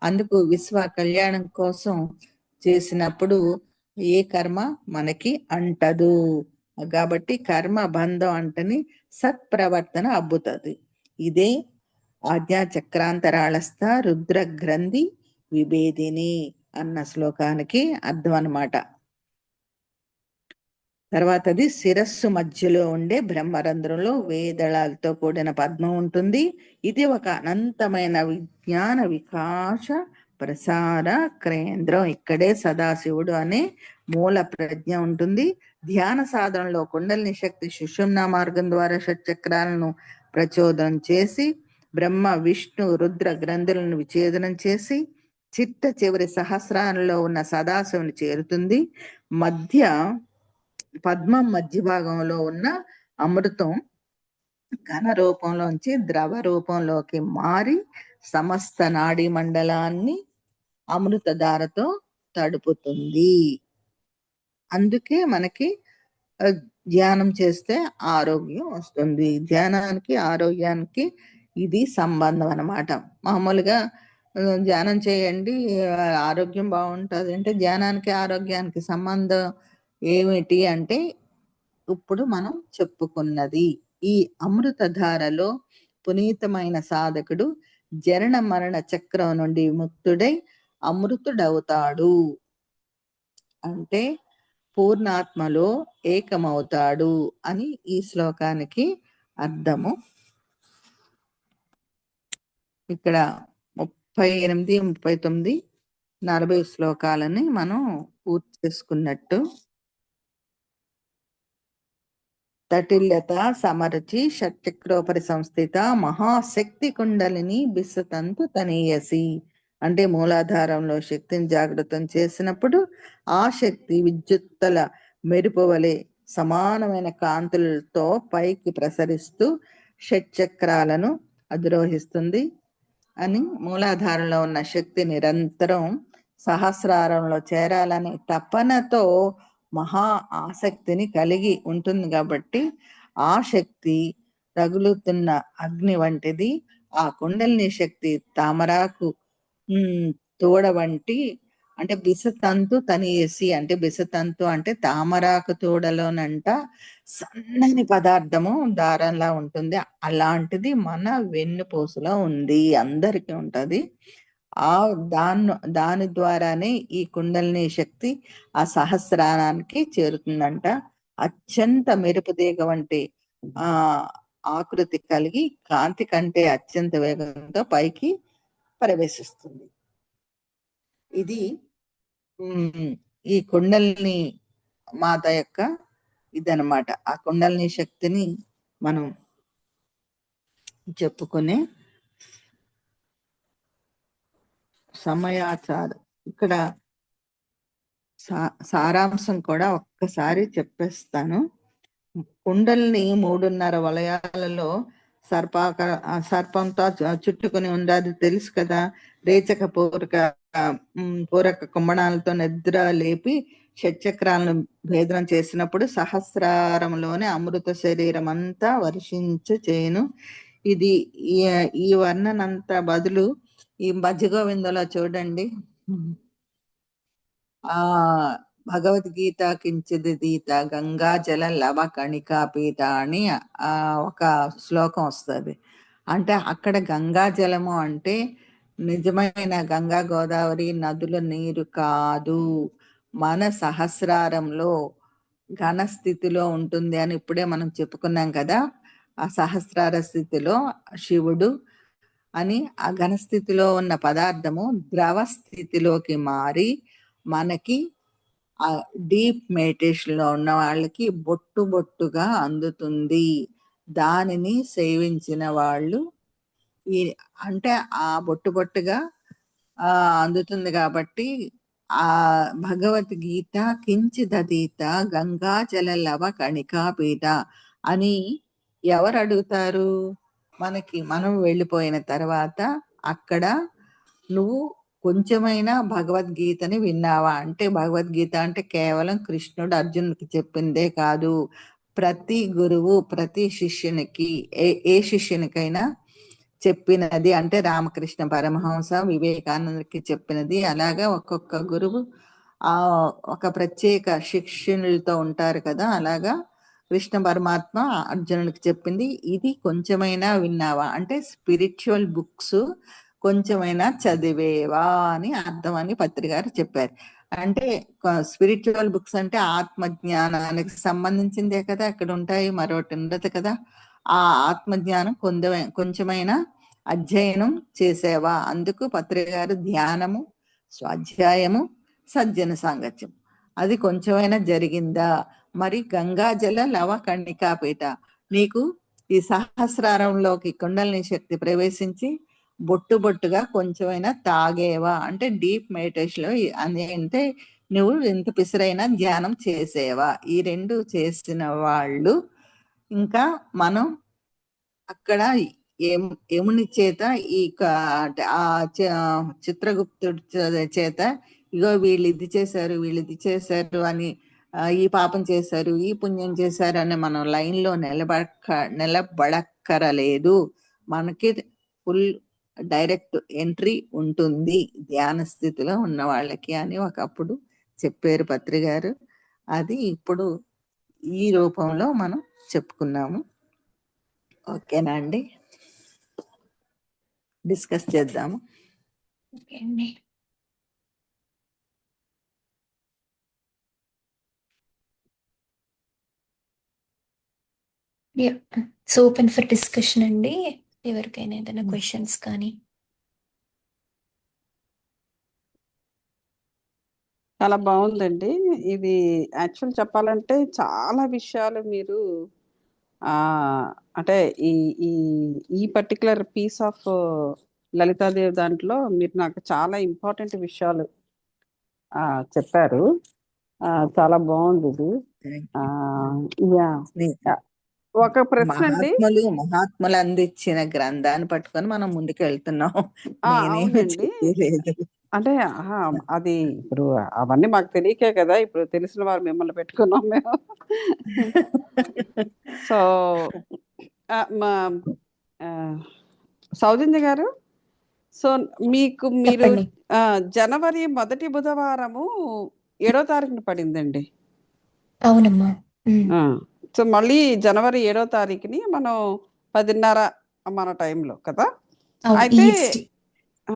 అందుకు విశ్వ కళ్యాణం కోసం చేసినప్పుడు ఏ కర్మ మనకి అంటదు. కాబట్టి కర్మ బంధం అంటని సత్ప్రవర్తన అబ్బుతుంది. ఇదే ఆజ్ఞా చక్రాంతరాళస్థ రుద్ర గ్రంథి విభేదిని అన్న శ్లోకానికి అర్థం అన్నమాట. తర్వాతది శిరస్సు మధ్యలో ఉండే బ్రహ్మరంధ్రంలో వేదళాలతో కూడిన పద్మం ఉంటుంది. ఇది ఒక అనంతమైన విజ్ఞాన వికాస ప్రసార కేంద్రం. ఇక్కడే సదాశివుడు అనే మూల ప్రజ్ఞ ఉంటుంది. ధ్యాన సాధనలో కుండలిని శక్తి సుషుమ్నా మార్గం ద్వారా షట్చక్రాలను ప్రచోదనం చేసి బ్రహ్మ విష్ణు రుద్ర గ్రంథులను విచ్ఛేదనం చేసి చిట్ట చివరి సహస్రాలలో ఉన్న సదాశివుని చేరుతుంది. పద్మం మధ్య భాగంలో ఉన్న అమృతం ఘన రూపంలోంచి ద్రవ రూపంలోకి మారి సమస్త నాడీ మండలాన్ని అమృతధారతో తడుపుతుంది. అందుకే మనకి ధ్యానం చేస్తే ఆరోగ్యం వస్తుంది. ధ్యానానికి ఆరోగ్యానికి ఇది సంబంధం అన్నమాట. మామూలుగా ధ్యానం చేయండి ఆరోగ్యం బాగుంటుంది అంటే ధ్యానానికి ఆరోగ్యానికి సంబంధం ఏమిటి అంటే ఇప్పుడు మనం చెప్పుకున్నది ఈ అమృతధారలో పునీతమైన సాధకుడు జనన మరణ చక్రం నుండి విముక్తుడై అమృతుడవుతాడు. అంటే పూర్ణాత్మలో ఏకమవుతాడు అని ఈ శ్లోకానికి అర్థము. ఇక్కడ 38, 39, 40 శ్లోకాలని మనం పూర్తి చేసుకున్నట్టు. తటిల్యత సమరచి షట్చక్రోపరి సంస్థిత మహాశక్తి కుండలిని బిస్సతంతు తనీయసి అంటే మూలాధారంలో శక్తిని జాగృతం చేసినప్పుడు ఆ శక్తి విద్యుత్తల మెరుపు వలె సమానమైన కాంతులతో పైకి ప్రసరిస్తూ షట్చక్రాలను అధిరోహిస్తుంది అని మూలాధారంలో ఉన్న శక్తి నిరంతరం సహస్రారంలో చేరాలనే తపనతో మహా ఆసక్తిని కలిగి ఉంటుంది. కాబట్టి ఆ శక్తి తగులుతున్న అగ్ని వంటిది. ఆ కుండలిని శక్తి తామరాకు తోడ వంటి అంటే బిసతంతు తనియేసి అంటే బిసతంతు అంటే తామరాకు తోడలోనంట సన్నని పదార్థము దారంలా ఉంటుంది. అలాంటిది మన వెన్నుపూసలో ఉంది, అందరికీ ఉంటది. దాని ద్వారానే ఈ కుండలిని శక్తి ఆ సహస్రారానికి చేరుతుందంట. అత్యంత మెరుపు తీగ వంటి ఆకృతి కలిగి కాంతి కంటే అత్యంత వేగంతో పైకి ప్రవేశిస్తుంది. ఇది ఈ కుండలిని మాత యొక్క ఇదనమాట. ఆ కుండలిని శక్తిని మనం చెప్పుకునే సమయాచారం. ఇక్కడ సారాంశం కూడా ఒక్కసారి చెప్పేస్తాను. కుండలిని 3.5 వలయాలలో సర్పంతో చుట్టుకుని ఉండదు తెలుసు కదా. రేచక పూరక కుంభణాలతో నిద్ర లేపి షట్చక్రాలను భేదనం చేసినప్పుడు సహస్రారంలోనే అమృత శరీరం అంతా వర్షించు చేయను. ఇది ఈ వర్ణనంతా బదులు ఈ భజగోవిందలో చూడండి, భగవద్గీత కించిదీత గంగా జల లవ కణికా పీఠ అని ఒక శ్లోకం వస్తుంది. అంటే అక్కడ గంగా జలము అంటే నిజమైన గంగా గోదావరి నదుల నీరు కాదు, మన సహస్రారంలో ఘన స్థితిలో ఉంటుంది అని ఇప్పుడే మనం చెప్పుకున్నాం కదా. ఆ సహస్రార స్థితిలో శివుడు అని ఆ ఘనస్థితిలో ఉన్న పదార్థము ద్రవ స్థితిలోకి మారి మనకి ఆ డీప్ మెడిటేషన్ లో ఉన్న వాళ్ళకి బొట్టు బొట్టుగా అందుతుంది. దానిని సేవించిన వాళ్ళు అంటే ఆ బొట్టు బొట్టుగా అందుతుంది. కాబట్టి ఆ భగవద్గీత కించిదీత గంగా జల లవ కణికా పీఠ అని ఎవరు అడుగుతారు? మనం వెళ్ళిపోయిన తర్వాత అక్కడ నువ్వు కొంచెమైనా భగవద్గీతని విన్నావా అంటే, భగవద్గీత అంటే కేవలం కృష్ణుడు అర్జునుడికి చెప్పిందే కాదు, ప్రతి గురువు ప్రతి శిష్యునికి ఏ శిష్యునికైనా చెప్పినది. అంటే రామకృష్ణ పరమహంస వివేకానందకి చెప్పినది. అలాగా ఒక్కొక్క గురువు ఒక ప్రత్యేక శిష్యులతో ఉంటారు కదా. అలాగా కృష్ణ పరమాత్మ అర్జునుడికి చెప్పింది, ఇది కొంచెమైనా విన్నావా అంటే స్పిరిచువల్ బుక్స్ కొంచెమైనా చదివేవా అని అర్థం అని పత్రి గారు చెప్పారు. అంటే స్పిరిచువల్ బుక్స్ అంటే ఆత్మజ్ఞానానికి సంబంధించిందే కదా అక్కడ ఉంటాయి, మరొకటి ఉండదు కదా. ఆ ఆత్మజ్ఞానం కొంచెమైనా అధ్యయనం చేసేవా, అందుకు పత్రి గారు ధ్యానము, స్వాధ్యాయము, సజ్జన సాంగత్యం అది కొంచెమైనా జరిగిందా. మరి గంగాజల లవ కణికాపీఠ, నీకు ఈ సహస్రారంలోకి కుండలిని శక్తి ప్రవేశించి బొట్టు బొట్టుగా కొంచెమైనా తాగేవా అంటే డీప్ మెడిటేషన్ లో అని అంటే నువ్వు ఇంత పిసరైనా ధ్యానం చేసేవా. ఈ రెండు చేసిన వాళ్ళు ఇంకా మనం అక్కడ యముని చేత ఈ చిత్రగుప్తుడి చేత ఇగో వీళ్ళు ఇది చేశారు, వీళ్ళు ఇది చేశారు అని, ఈ పాపం చేశారు, ఈ పుణ్యం చేశారు అని మనం లైన్ లో నిలబడక్కరలేదు. మనకి ఫుల్ డైరెక్ట్ ఎంట్రీ ఉంటుంది ధ్యాన స్థితిలో ఉన్న వాళ్ళకి అని ఒకప్పుడు చెప్పారు పత్రి గారు. అది ఇప్పుడు ఈ రూపంలో మనం చెప్పుకున్నాము. ఓకేనా అండి, డిస్కస్ చేద్దాము. ఓకే అండి. సో ఓపెన్ ఫర్ డిస్కషన్ అండి, ఎవరికైనా ఏదైనా క్వశ్చన్స్ కానీ. చాలా బాగుందండి. ఇది యాక్చువల్ చెప్పాలంటే చాలా విషయాలు మీరు అంటే ఈ ఈ ఈ పర్టికులర్ పీస్ ఆఫ్ లలితాదేవి దాంట్లో మీరు నాకు చాలా ఇంపార్టెంట్ విషయాలు చెప్పారు. చాలా బాగుంది ఇది. ఒక ప్రశ్న అండి, మహాత్ములు అందించిన గ్రంథాన్ని పట్టుకొని మనం ముందుకు వెళ్తున్నాం. అవునండి. అంటే అది ఇప్పుడు అవన్నీ మాకు తెలియకే కదా, ఇప్పుడు తెలిసిన వారు మిమ్మల్ని పెట్టుకున్నాం మేము. సో మా సౌజన్య గారు, సో మీరు జనవరి 1వ బుధవారము 7వ తారీఖున పడిందండి. అవునమ్మా. సో మళ్ళీ జనవరి 7వ తారీఖుని మనం 10:30 మన టైంలో కదా. అయితే